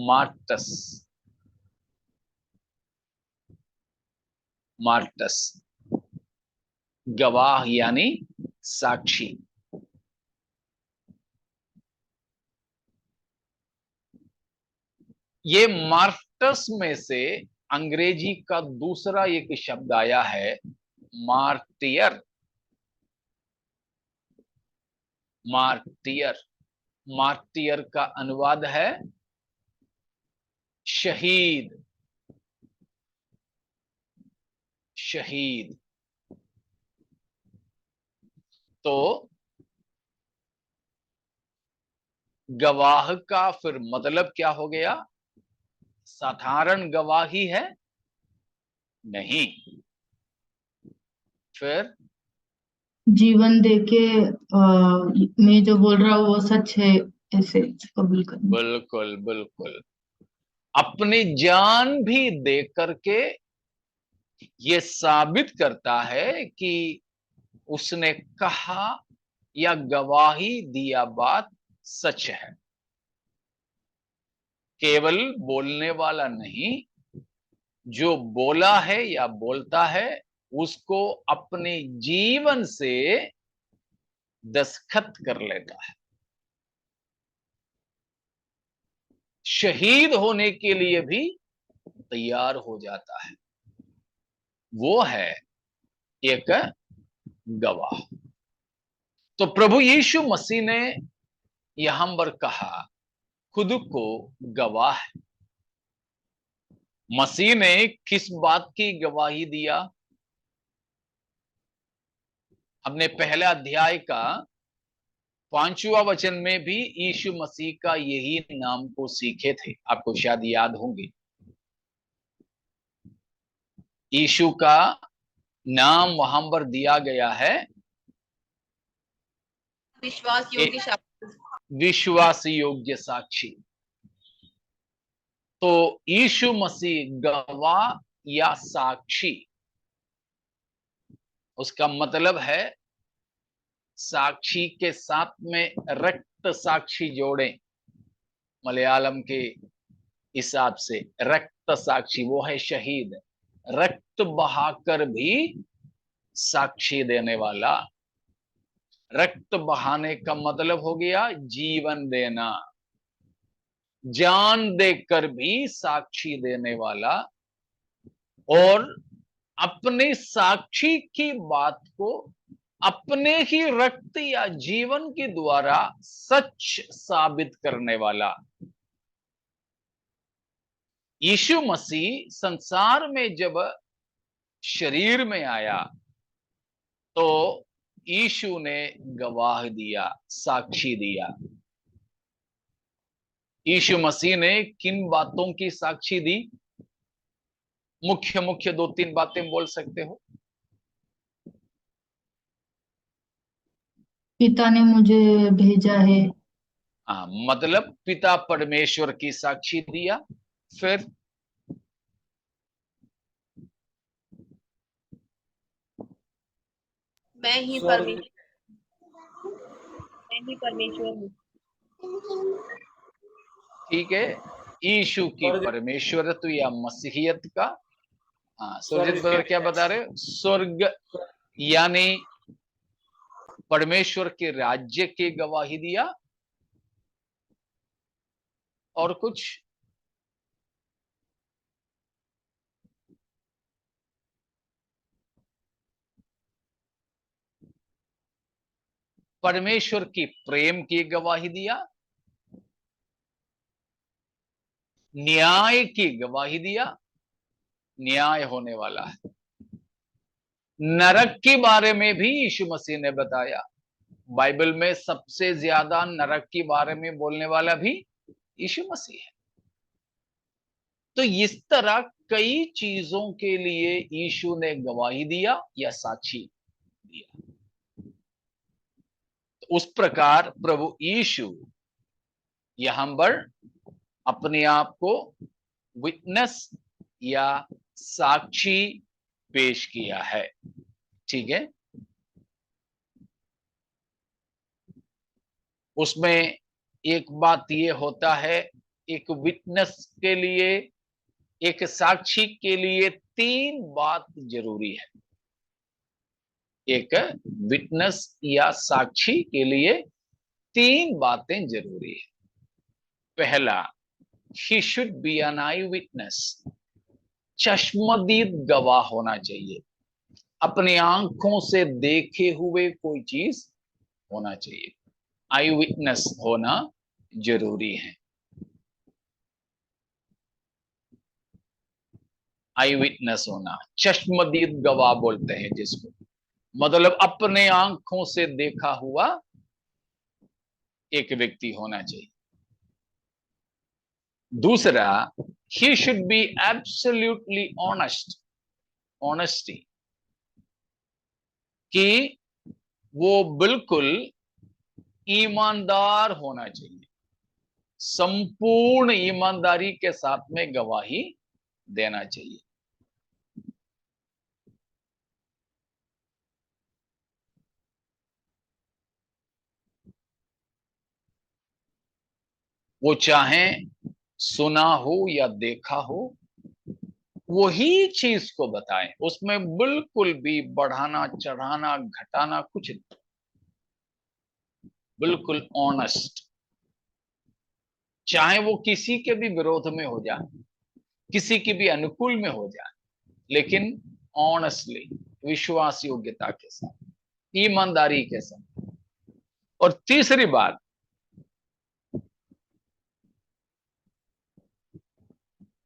मार्टस, मार्टस, गवाह यानी साक्षी। ये मार्टस में से अंग्रेजी का दूसरा एक शब्द आया है मार्टियर। मार्टियर, मार्टियर का अनुवाद है शहीद, शहीद। तो गवाह का फिर मतलब क्या हो गया? साधारण गवाही है? नहीं, फिर जीवन देके मैं जो बोल रहा हूँ वो सच है, ऐसे कबूल करना। बिल्कुल बिल्कुल, अपनी जान भी दे करके ये साबित करता है कि उसने कहा या गवाही दिया बात सच है। केवल बोलने वाला नहीं, जो बोला है या बोलता है उसको अपने जीवन से दस्तखत कर लेता है। शहीद होने के लिए भी तैयार हो जाता है। वो है एक गवाह। तो प्रभु यीशु मसीह ने यहां पर कहा खुद को गवाह है। मसीह ने किस बात की गवाही दिया? हमने पहले अध्याय का 5वां वचन में भी यीशु मसीह का यही नाम को सीखे थे, आपको शायद याद होंगे। यीशु का नाम वहां पर दिया गया है विश्वास योग्य साक्षी। विश्वास योग्य साक्षी। तो यीशु मसीह गवाह या साक्षी, उसका मतलब है साक्षी के साथ में रक्त साक्षी जोड़ें। मलयालम के हिसाब से रक्त साक्षी वो है शहीद, रक्त बहाकर भी साक्षी देने वाला। रक्त बहाने का मतलब हो गया जीवन देना, जान देकर भी साक्षी देने वाला, और अपने साक्षी की बात को अपने ही रक्त या जीवन के द्वारा सच साबित करने वाला। यीशु मसीह संसार में जब शरीर में आया तो यीशु ने गवाह दिया, साक्षी दिया। यीशु मसीह ने किन बातों की साक्षी दी? मुख्य मुख्य 2-3 बातें बोल सकते हो? पिता ने मुझे भेजा है। हाँ, मतलब पिता परमेश्वर की साक्षी दिया। फिर मैं ही परमेश्वर हूँ। ठीक है, यीशु की परमेश्वरत्व या मसीहियत का। हाँ, सुरजीत ब्रदर क्या बता रहे? स्वर्ग यानी परमेश्वर के राज्य की गवाही दिया। और कुछ? परमेश्वर की प्रेम की गवाही दिया, न्याय की गवाही दिया, न्याय होने वाला है। नरक के बारे में भी यीशु मसीह ने बताया। बाइबल में सबसे ज्यादा नरक के बारे में बोलने वाला भी यीशु मसीह है। तो इस तरह कई चीजों के लिए यीशु ने गवाही दिया या साक्षी दिया। तो उस प्रकार प्रभु यीशु यहां पर अपने आप को विटनेस या साक्षी पेश किया है। ठीक है, उसमें एक बात ये होता है, एक विटनेस के लिए, एक साक्षी के लिए 3 बात जरूरी है। एक विटनेस या साक्षी के लिए 3 बातें जरूरी है। पहला, he should be an eye witness, चश्मदीद गवाह होना चाहिए, अपनी आंखों से देखे हुए कोई चीज होना चाहिए। आई विटनेस होना जरूरी है। आई विटनेस होना, चश्मदीद गवाह बोलते हैं जिसको, मतलब अपने आंखों से देखा हुआ एक व्यक्ति होना चाहिए। दूसरा, he should be absolutely honest, honesty, कि वो बिल्कुल ईमानदार होना चाहिए, संपूर्ण ईमानदारी के साथ में गवाही देना चाहिए। वो चाहे सुना हो या देखा हो, वही चीज को बताएं, उसमें बिल्कुल भी बढ़ाना चढ़ाना घटाना कुछ नहीं, बिल्कुल ऑनेस्ट। चाहे वो किसी के भी विरोध में हो जाए, किसी के भी अनुकूल में हो जाए, लेकिन ऑनेस्टली, विश्वास योग्यता के साथ, ईमानदारी के साथ। और तीसरी बात,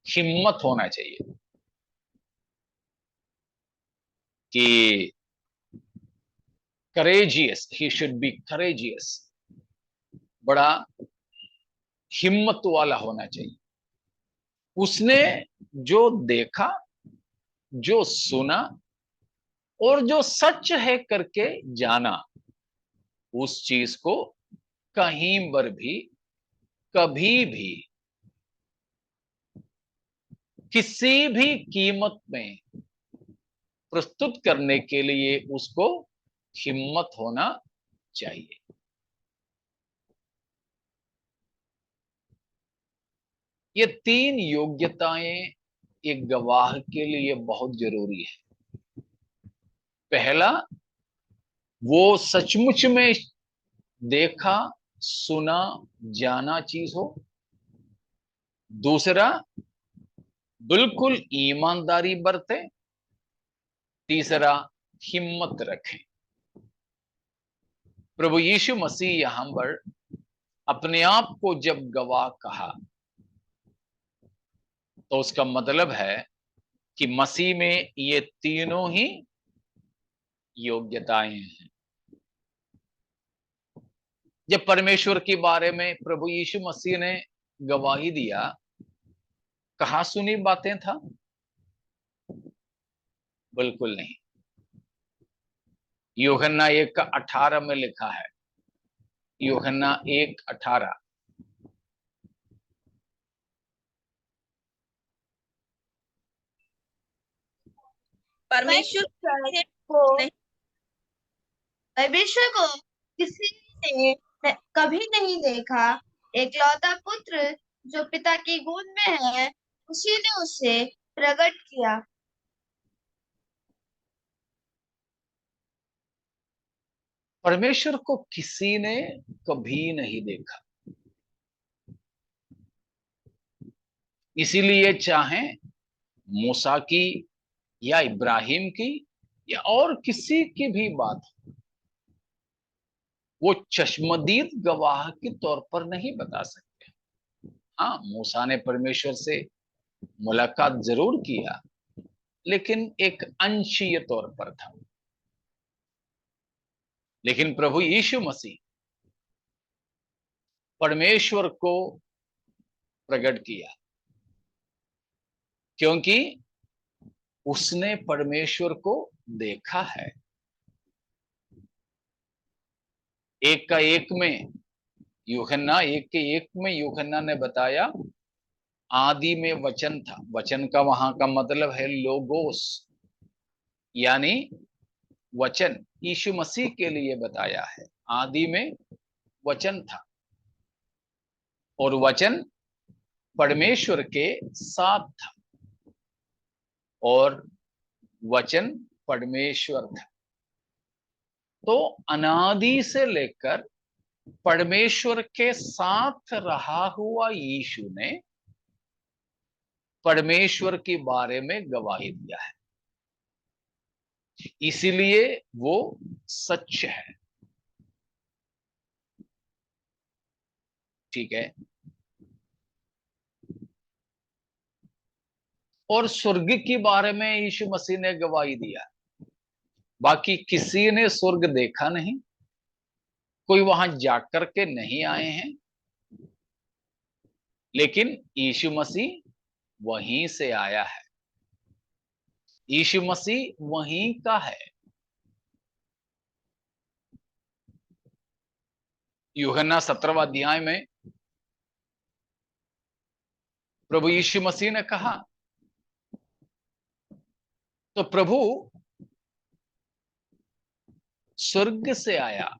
हिम्मत होना चाहिए कि courageous, he should be courageous, बड़ा हिम्मत वाला होना चाहिए। उसने जो देखा, जो सुना और जो सच है करके जाना, उस चीज को कहीं पर भी, कभी भी, किसी भी कीमत में प्रस्तुत करने के लिए उसको हिम्मत होना चाहिए। ये 3 योग्यताएं एक गवाह के लिए बहुत जरूरी है। पहला, वो सचमुच में देखा सुना जाना चीज हो। दूसरा, बिल्कुल ईमानदारी बरते। तीसरा, हिम्मत रखें। प्रभु यीशु मसीह यहां पर अपने आप को जब गवाह कहा, तो उसका मतलब है कि मसीह में ये तीनों ही योग्यताएं हैं। जब परमेश्वर के बारे में प्रभु यीशु मसीह ने गवाही दिया, कहां सुनी बातें था? बिल्कुल नहीं। यूहन्ना 1:18 में लिखा है, यूहन्ना 1:18, परमेश्वर परमेश्वर को किसी ने कभी नहीं देखा, एकलौता पुत्र जो पिता की गोद में है, उसी ने उसे प्रकट किया। परमेश्वर को किसी ने कभी नहीं देखा, इसीलिए चाहे मूसा की या इब्राहिम की या और किसी की भी बात, वो चश्मदीद गवाह के तौर पर नहीं बता सकते। हाँ, मूसा ने परमेश्वर से मुलाकात जरूर किया, लेकिन एक अंशीय तौर पर था। लेकिन प्रभु यीशु मसीह परमेश्वर को प्रकट किया, क्योंकि उसने परमेश्वर को देखा है। 1:1 में यूहन्ना 1:1 में यूहन्ना ने बताया, आदि में वचन था। वचन का वहां का मतलब है लोगोस, यानी वचन। यीशु मसीह के लिए बताया है, आदि में वचन था और वचन परमेश्वर के साथ था और वचन परमेश्वर था। तो अनादि से लेकर परमेश्वर के साथ रहा हुआ यीशु ने परमेश्वर के बारे में गवाही दिया है, इसीलिए वो सच है। ठीक है। और स्वर्ग के बारे में यीशु मसीह ने गवाही दिया, बाकी किसी ने स्वर्ग देखा नहीं, कोई वहां जाकर के नहीं आए हैं, लेकिन यीशु मसीह वहीं से आया है, यीशु मसीह वहीं का है। यूहन्ना 17वां अध्याय में प्रभु यीशु मसीह ने कहा, तो प्रभु स्वर्ग से आया,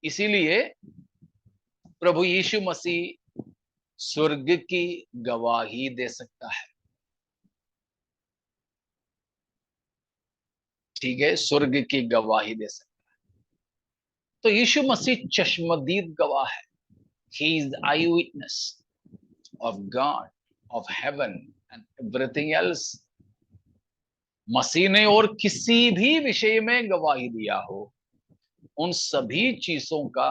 इसीलिए प्रभु यीशु मसीह स्वर्ग की गवाही दे सकता है। ठीक है, स्वर्ग की गवाही दे सकता है। तो यीशु मसीह चश्मदीद गवाह है। He is the eyewitness of God, of heaven and everything else. मसीह ने और किसी भी विषय में गवाही दिया हो, उन सभी चीजों का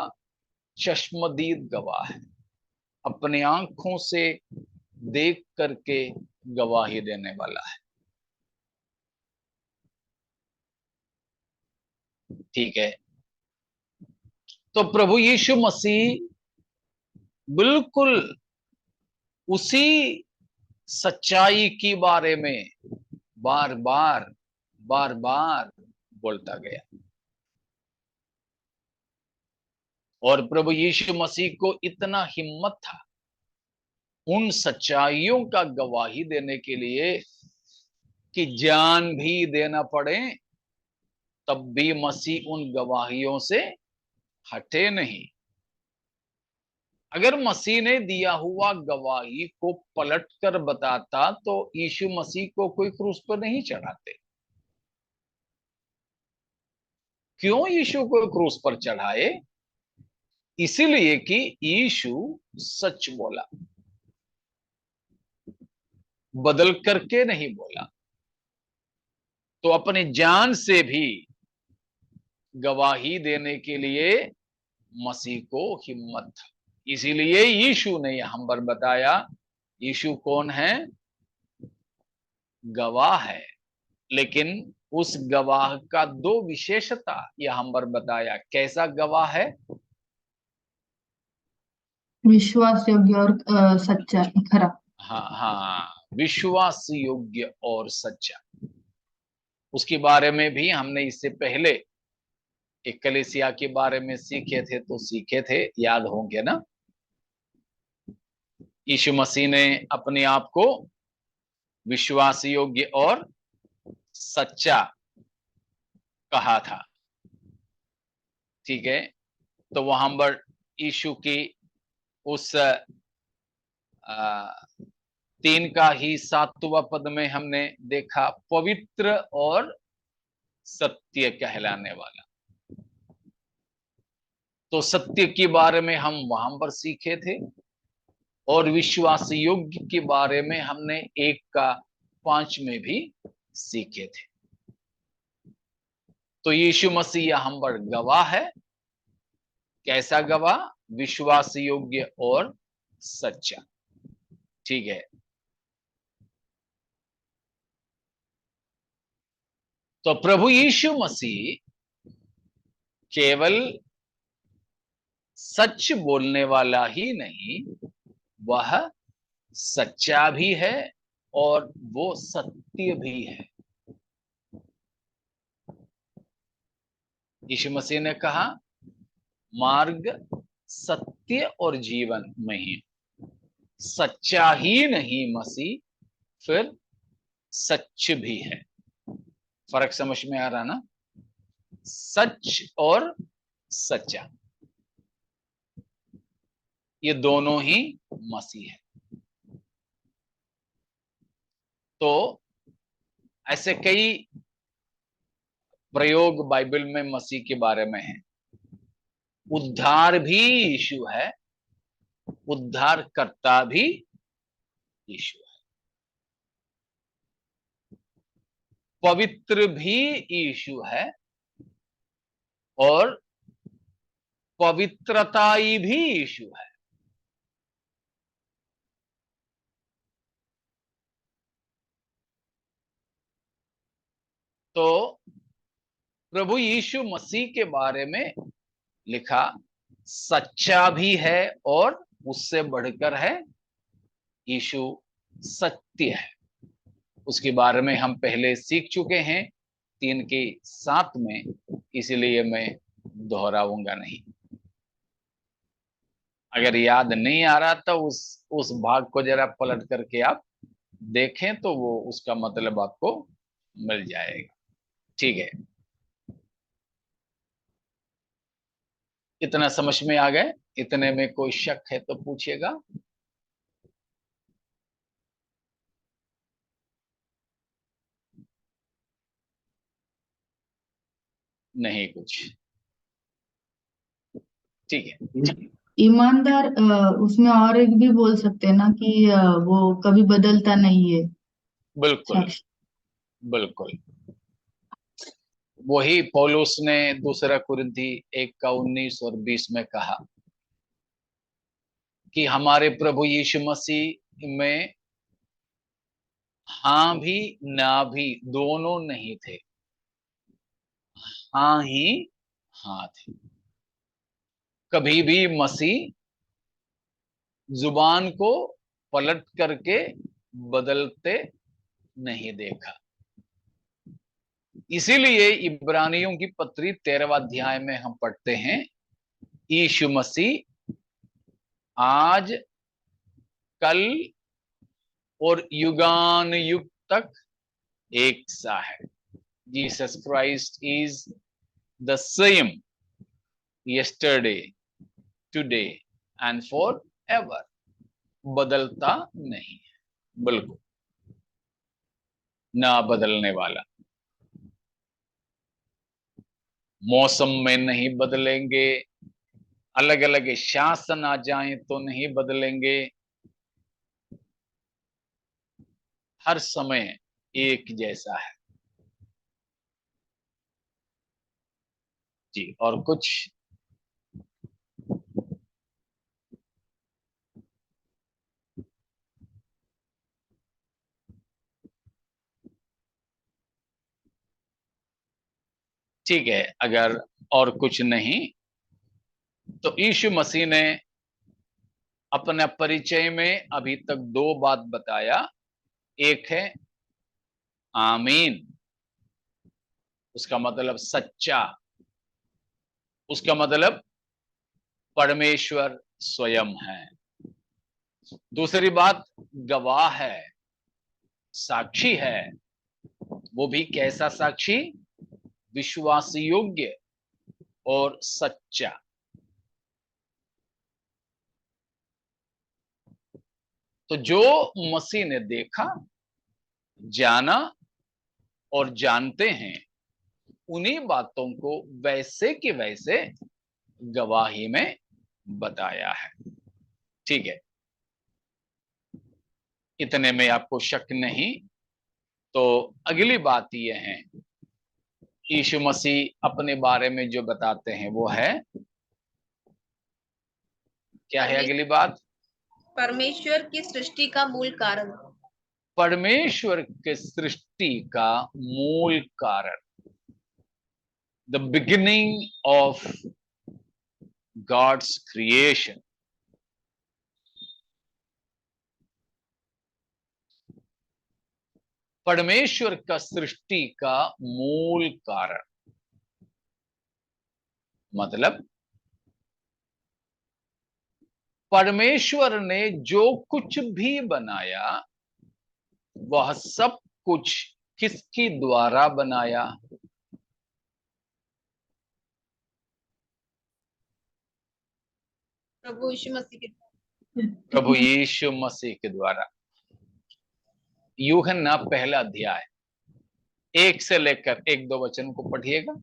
चश्मदीद गवाह है, अपने आंखों से देख करके गवाही देने वाला है। ठीक है। तो प्रभु यीशु मसीह बिल्कुल उसी सच्चाई के बारे में बार बार बोलता गया, और प्रभु यीशु मसीह को इतना हिम्मत था उन सच्चाइयों का गवाही देने के लिए कि जान भी देना पड़े, तब भी मसीह उन गवाहियों से हटे नहीं। अगर मसीह ने दिया हुआ गवाही को पलटकर बताता तो यीशु मसीह को कोई क्रूस पर नहीं चढ़ाते। क्यों यीशु को क्रूस पर चढ़ाए? इसीलिए कि यीशु सच बोला, बदल करके नहीं बोला। तो अपनी जान से भी गवाही देने के लिए मसीह को हिम्मत था, इसीलिए यीशु ने यहां पर बताया यीशु कौन है? गवाह है। लेकिन उस गवाह का दो विशेषता यहां पर बताया। कैसा गवाह है? विश्वास योग्य और सच्चा, खरा। हाँ, विश्वास योग्य और सच्चा। उसके बारे में भी हमने इससे पहले एक कलीसिया के बारे में सीखे थे, याद होंगे ना। यीशु मसीह ने अपने आप को विश्वास योग्य और सच्चा कहा था। ठीक है। तो वहां पर यीशु की उस 3 का ही 7वां पद में हमने देखा, पवित्र और सत्य कहलाने वाला। तो सत्य के बारे में हम वहां पर सीखे थे, और विश्वास योग्य के बारे में हमने 1 का 5 में भी सीखे थे। तो यीशु मसीह यहां पर गवाह है। कैसा गवाह? विश्वास योग्य और सच्चा। ठीक है। तो प्रभु यीशु मसीह केवल सच बोलने वाला ही नहीं, वह सच्चा भी है और वो सत्य भी है। यीशु मसीह ने कहा, मार्ग, सत्य और जीवन में ही। सच्चा ही नहीं मसीह, फिर सच भी है। फर्क समझ में आ रहा ना? सच और सच्चा। ये दोनों ही मसीह है। तो ऐसे कई प्रयोग बाइबल में मसीह के बारे में है। उद्धार भी यीशु है, उद्धारकर्ता भी यीशु है, पवित्र भी यीशु है और पवित्रताई भी यीशु है। तो प्रभु यीशु मसीह के बारे में लिखा सच्चा भी है और उससे बढ़कर है यीशु सत्य है। उसके बारे में हम पहले सीख चुके हैं 3:7 में, इसलिए मैं दोहराऊंगा नहीं। अगर याद नहीं आ रहा तो उस भाग को जरा पलट करके आप देखें तो वो उसका मतलब आपको मिल जाएगा। ठीक है, इतना समझ में आ गए? इतने में कोई शक है तो पूछिएगा। नहीं कुछ? ठीक है। ईमानदार उसमें और एक भी बोल सकते हैं ना कि वो कभी बदलता नहीं है। बिल्कुल साक्ष्य। बिल्कुल, वही पौलुस ने 2 कुरिन्थी 1:19 और 20 में कहा कि हमारे प्रभु यीशु मसीह में हाँ भी ना भी दोनों नहीं थे, हाँ ही हाँ थे। कभी भी मसीह जुबान को पलट करके बदलते नहीं देखा। इसीलिए इब्रानियों की पत्री 13वां अध्याय में हम पढ़ते हैं यीशु मसीह आज, कल और युगान युग तक एक सा है। Jesus Christ is the same yesterday, today and for ever. बदलता नहीं है, बिल्कुल ना बदलने वाला। मौसम में नहीं बदलेंगे, अलग अलग शासन आ जाएं तो नहीं बदलेंगे, हर समय एक जैसा है। जी, और कुछ? ठीक है, अगर और कुछ नहीं तो यीशु मसीह ने अपने परिचय में अभी तक 2 बात बताया। एक है आमीन, उसका मतलब सच्चा, उसका मतलब परमेश्वर स्वयं है। दूसरी बात गवाह है, साक्षी है। वो भी कैसा साक्षी? विश्वास योग्य और सच्चा। तो जो मसीह ने देखा, जाना और जानते हैं, उन्हीं बातों को वैसे के वैसे गवाही में बताया है। ठीक है, इतने में आपको शक नहीं? तो अगली बात यह है, यीशु मसीह अपने बारे में जो बताते हैं वो है, क्या है अगली बात? परमेश्वर की सृष्टि का मूल कारण। परमेश्वर के सृष्टि का मूल कारण, the beginning of God's creation. परमेश्वर का सृष्टि का मूल कारण मतलब परमेश्वर ने जो कुछ भी बनाया वह सब कुछ किसके द्वारा बनाया? प्रभु यीशु मसीह के। प्रभु यीशु मसीह के द्वारा। यूहन्ना पहला अध्याय 1 से लेकर 1-2 वचन को पढ़िएगा।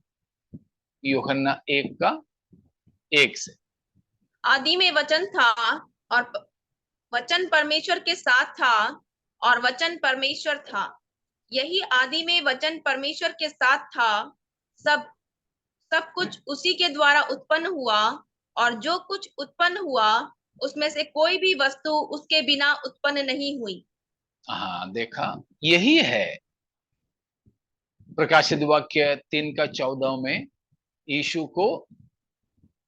यूहन्ना 1 का 1 से। आदि में वचन था और वचन परमेश्वर के साथ था और वचन परमेश्वर था। यही आदि में वचन परमेश्वर के साथ था। सब कुछ उसी के द्वारा उत्पन्न हुआ और जो कुछ उत्पन्न हुआ उसमें से कोई भी वस्तु उसके बिना उत्पन्न नहीं हुई। हाँ, देखा, यही है प्रकाशित वाक्य 3 का 14 में यीशु को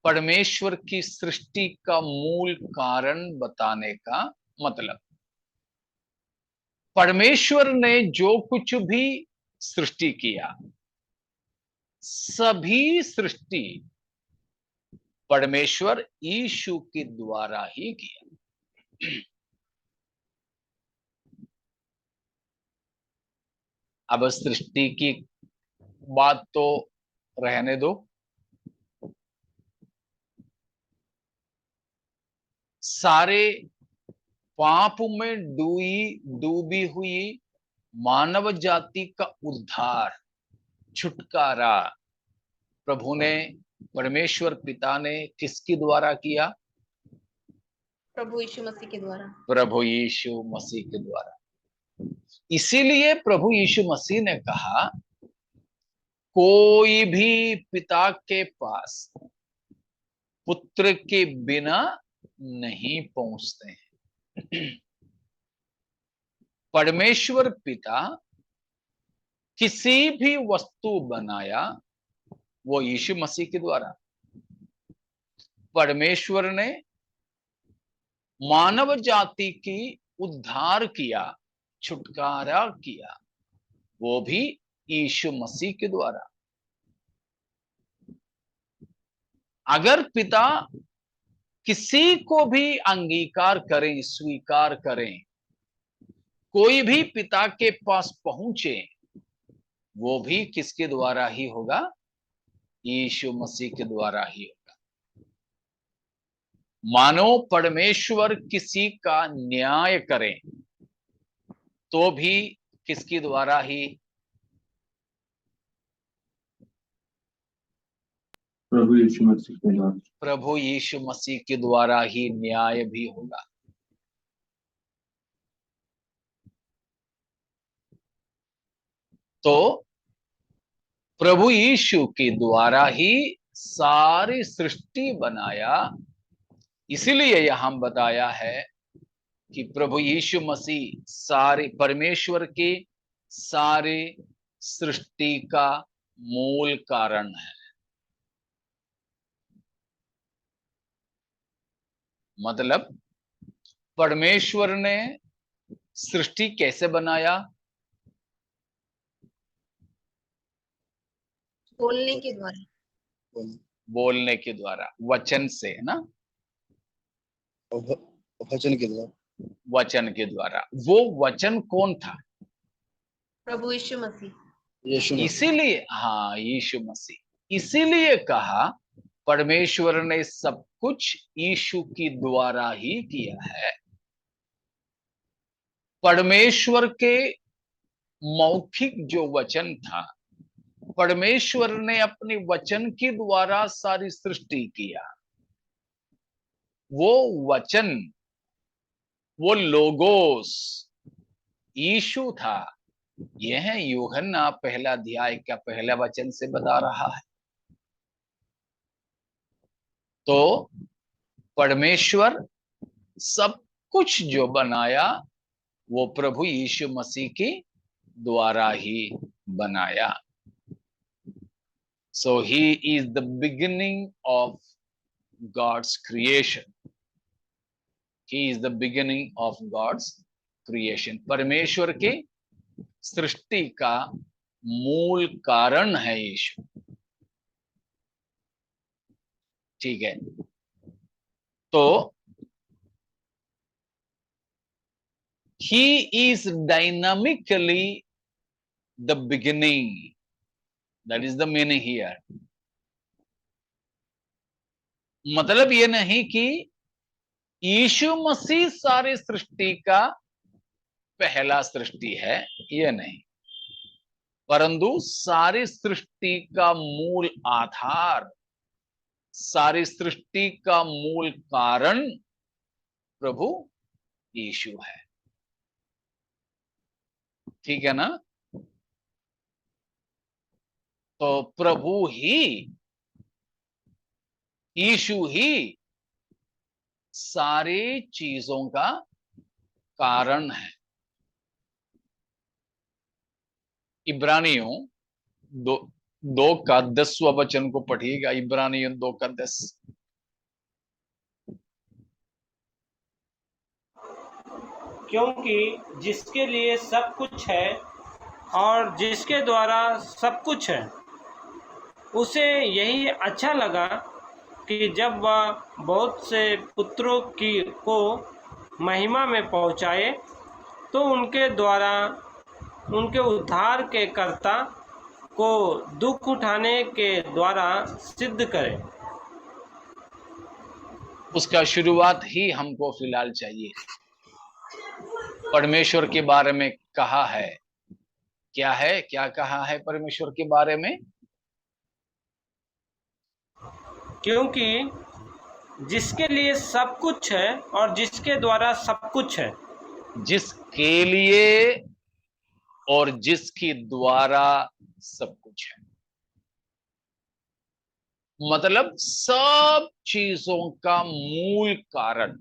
परमेश्वर की सृष्टि का मूल कारण बताने का मतलब। परमेश्वर ने जो कुछ भी सृष्टि किया, सभी सृष्टि परमेश्वर यीशु के द्वारा ही किया। अब सृष्टि की बात तो रहने दो, सारे पाप में डूबी हुई मानव जाति का उद्धार, छुटकारा प्रभु ने, परमेश्वर पिता ने किसके द्वारा किया? प्रभु यीशु मसीह के द्वारा। प्रभु यीशु मसीह के द्वारा। इसीलिए प्रभु यीशु मसीह ने कहा, कोई भी पिता के पास पुत्र के बिना नहीं पहुंचते हैं। परमेश्वर पिता किसी भी वस्तु बनाया वो यीशु मसीह के द्वारा। परमेश्वर ने मानव जाति की उद्धार किया, छुटकारा किया, वो भी यीशु मसीह के द्वारा। अगर पिता किसी को भी अंगीकार करें, स्वीकार करें, कोई भी पिता के पास पहुंचे, वो भी किसके द्वारा ही होगा? यीशु मसीह के द्वारा ही होगा। मानो परमेश्वर किसी का न्याय करें तो भी किसके द्वारा ही? प्रभु यीशु मसीह के द्वारा। प्रभु यीशु मसीह के द्वारा ही न्याय भी होगा। तो प्रभु यीशु के द्वारा ही सारी सृष्टि बनाया। इसीलिए यहां बताया है कि प्रभु यीशु मसीह सारे परमेश्वर की सारी सृष्टि का मूल कारण है। मतलब परमेश्वर ने सृष्टि कैसे बनाया? बोलने के द्वारा। बोलने के द्वारा, वचन से, है ना? वचन के द्वारा। वचन के द्वारा। वो वचन कौन था? प्रभु यीशु मसीह। यीशु मसीह। इसीलिए, हाँ, यीशु मसीह। इसीलिए कहा परमेश्वर ने सब कुछ यीशु के द्वारा ही किया है। परमेश्वर के मौखिक जो वचन था, परमेश्वर ने अपने वचन के द्वारा सारी सृष्टि किया। वो वचन, वो लोगोस यीशु था। यह यूहन्ना पहला अध्याय का पहला वचन से बता रहा है। तो परमेश्वर सब कुछ जो बनाया वो प्रभु यीशु मसीह के द्वारा ही बनाया। So he is the beginning of God's creation. He is the beginning of God's creation. परमेश्वर के सृष्टि का मूल कारण है यीशु। ठीक है। तो he is dynamically the beginning. That is the meaning here. मतलब ये नहीं कि यीशु मसीह सारी सृष्टि का पहला सृष्टि है, ये नहीं, परंतु सारी सृष्टि का मूल आधार, सारी सृष्टि का मूल कारण प्रभु यीशु है। ठीक है ना? तो प्रभु ही, यीशु ही सारी चीजों का कारण है। इब्रानियों 2 का 10वां वचन को पढ़िएगा। इब्रानियों 2 का 10। क्योंकि जिसके लिए सब कुछ है और जिसके द्वारा सब कुछ है, उसे यही अच्छा लगा कि जब वह बहुत से पुत्रों को महिमा में पहुंचाए, तो उनके द्वारा उनके उद्धार के कर्ता को दुख उठाने के द्वारा सिद्ध करे। उसका शुरुआत ही हमको फिलहाल चाहिए। परमेश्वर के बारे में कहा है, क्या है, क्या कहा है परमेश्वर के बारे में? क्योंकि जिसके लिए सब कुछ है और जिसके द्वारा सब कुछ है, जिसके लिए और जिसके द्वारा सब कुछ है, मतलब सब चीजों का मूल कारण,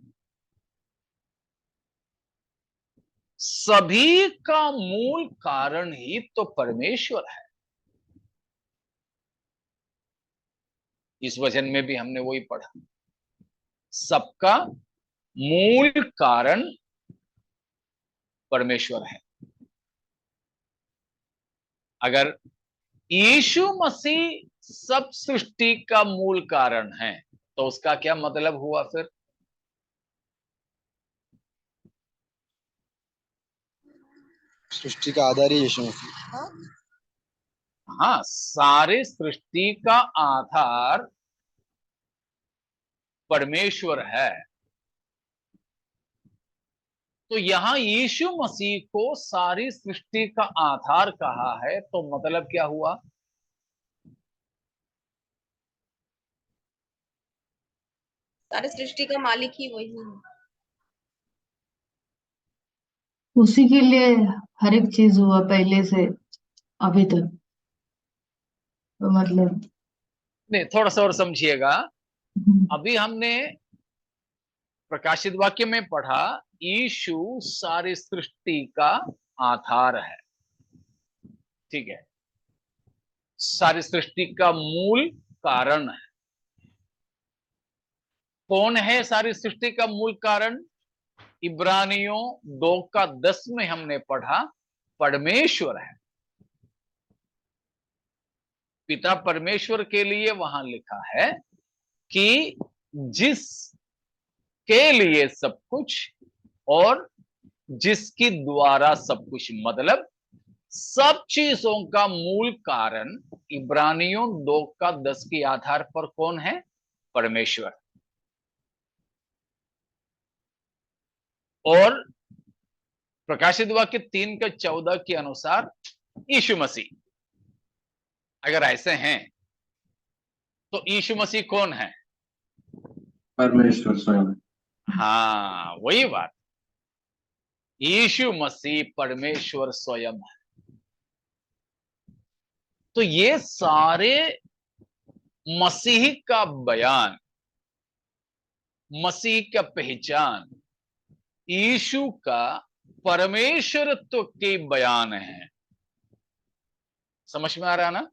सभी का मूल कारण ही तो परमेश्वर है। इस वचन में भी हमने वही पढ़ा, सबका मूल कारण परमेश्वर है। अगर यीशु मसीह सब सृष्टि का मूल कारण है, तो उसका क्या मतलब हुआ फिर? सृष्टि का आधार ही यीशु मसीह। हाँ, सारे सृष्टि का आधार परमेश्वर है। तो यहां यीशु मसीह को सारी सृष्टि का आधार कहा है, तो मतलब क्या हुआ? सारी सृष्टि का मालिक ही वही है। उसी के लिए हर एक चीज हुआ पहले से अभी तक। तो मतलब नहीं, थोड़ा सा और समझिएगा। अभी हमने प्रकाशित वाक्य में पढ़ा, यीशु सारी सृष्टि का आधार है। ठीक है, सारी सृष्टि का मूल कारण है। कौन है सारी सृष्टि का मूल कारण? इब्रानियों 2 का 10 में हमने पढ़ा, परमेश्वर है। पिता परमेश्वर के लिए वहां लिखा है कि जिसके लिए सब कुछ और जिसके द्वारा सब कुछ, मतलब सब चीजों का मूल कारण इब्रानियों 2 का 10 के आधार पर कौन है? परमेश्वर। और प्रकाशित वाक्य 3 का 14 के अनुसार यीशु मसीह। अगर ऐसे हैं तो यीशु मसीह कौन है? परमेश्वर स्वयं। हाँ, वही बात, यीशु मसीह परमेश्वर स्वयं है। तो ये सारे मसीह का बयान, मसीह का पहचान, यीशु का परमेश्वरत्व के बयान है। समझ में आ रहा ना?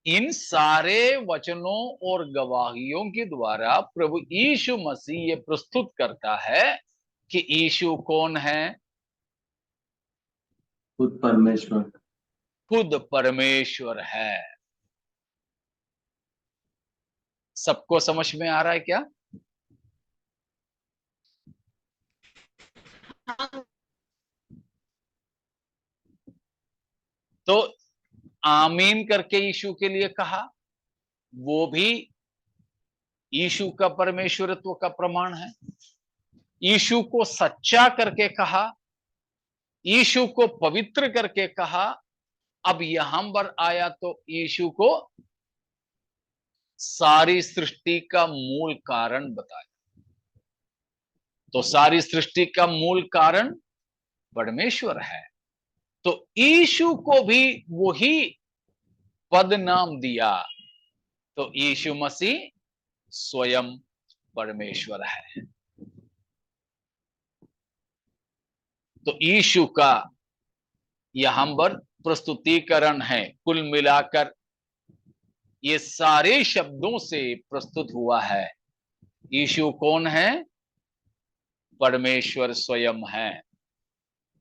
इन सारे वचनों और गवाहियों के द्वारा प्रभु यीशु मसीह ये प्रस्तुत करता है कि यीशु कौन है? खुद परमेश्वर। खुद परमेश्वर है। सबको समझ में आ रहा है क्या? तो आमीन करके यीशु के लिए कहा, वो भी यीशु का परमेश्वरत्व का प्रमाण है। यीशु को सच्चा करके कहा, यीशु को पवित्र करके कहा। अब यहां पर आया तो यीशु को सारी सृष्टि का मूल कारण बताया। तो सारी सृष्टि का मूल कारण परमेश्वर है। तो यीशु को भी वही पद नाम दिया। तो यीशु मसीह स्वयं परमेश्वर है। तो यीशु का यहां पर प्रस्तुतिकरण है। कुल मिलाकर ये सारे शब्दों से प्रस्तुत हुआ है। यीशु कौन है? परमेश्वर स्वयं है।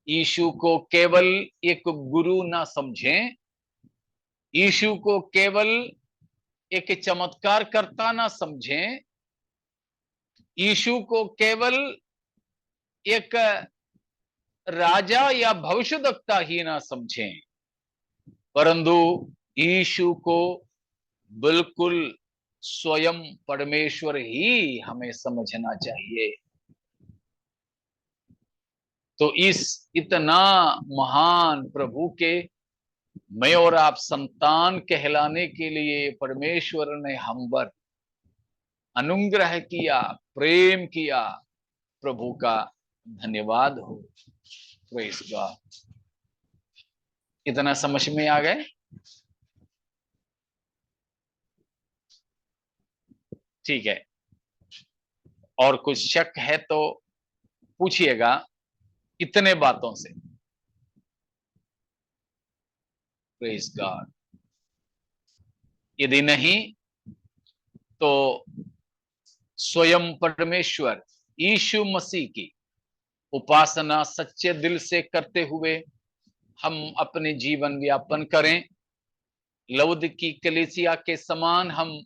यीशु को केवल एक गुरु ना समझें, यीशु को केवल एक चमत्कार करता ना समझें, यीशु को केवल एक राजा या भविष्यद्वक्ता ही ना समझें, परंतु यीशु को बिल्कुल स्वयं परमेश्वर ही हमें समझना चाहिए। तो इस इतना महान प्रभु के मैं और आप संतान कहलाने के लिए परमेश्वर ने हम पर अनुग्रह किया, प्रेम किया। प्रभु का धन्यवाद हो। Praise God. इतना समझ में आ गए? ठीक है। और कुछ शक है तो पूछिएगा इतने बातों से। Praise God. यदि नहीं तो स्वयं परमेश्वर यीशु मसीह की उपासना सच्चे दिल से करते हुए हम अपने जीवन व्यापन करें। लौदीकी कलीसिया के समान हम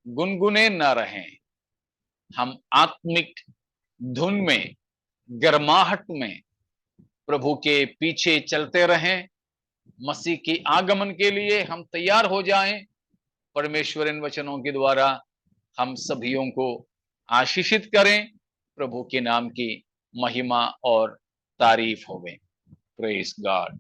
गुनगुने न रहें। हम आत्मिक धुन में, गर्माहट में प्रभु के पीछे चलते रहें। मसीह की आगमन के लिए हम तैयार हो जाएं। परमेश्वर इन वचनों के द्वारा हम सभियों को आशीषित करें। प्रभु के नाम की महिमा और तारीफ होवे। Praise God.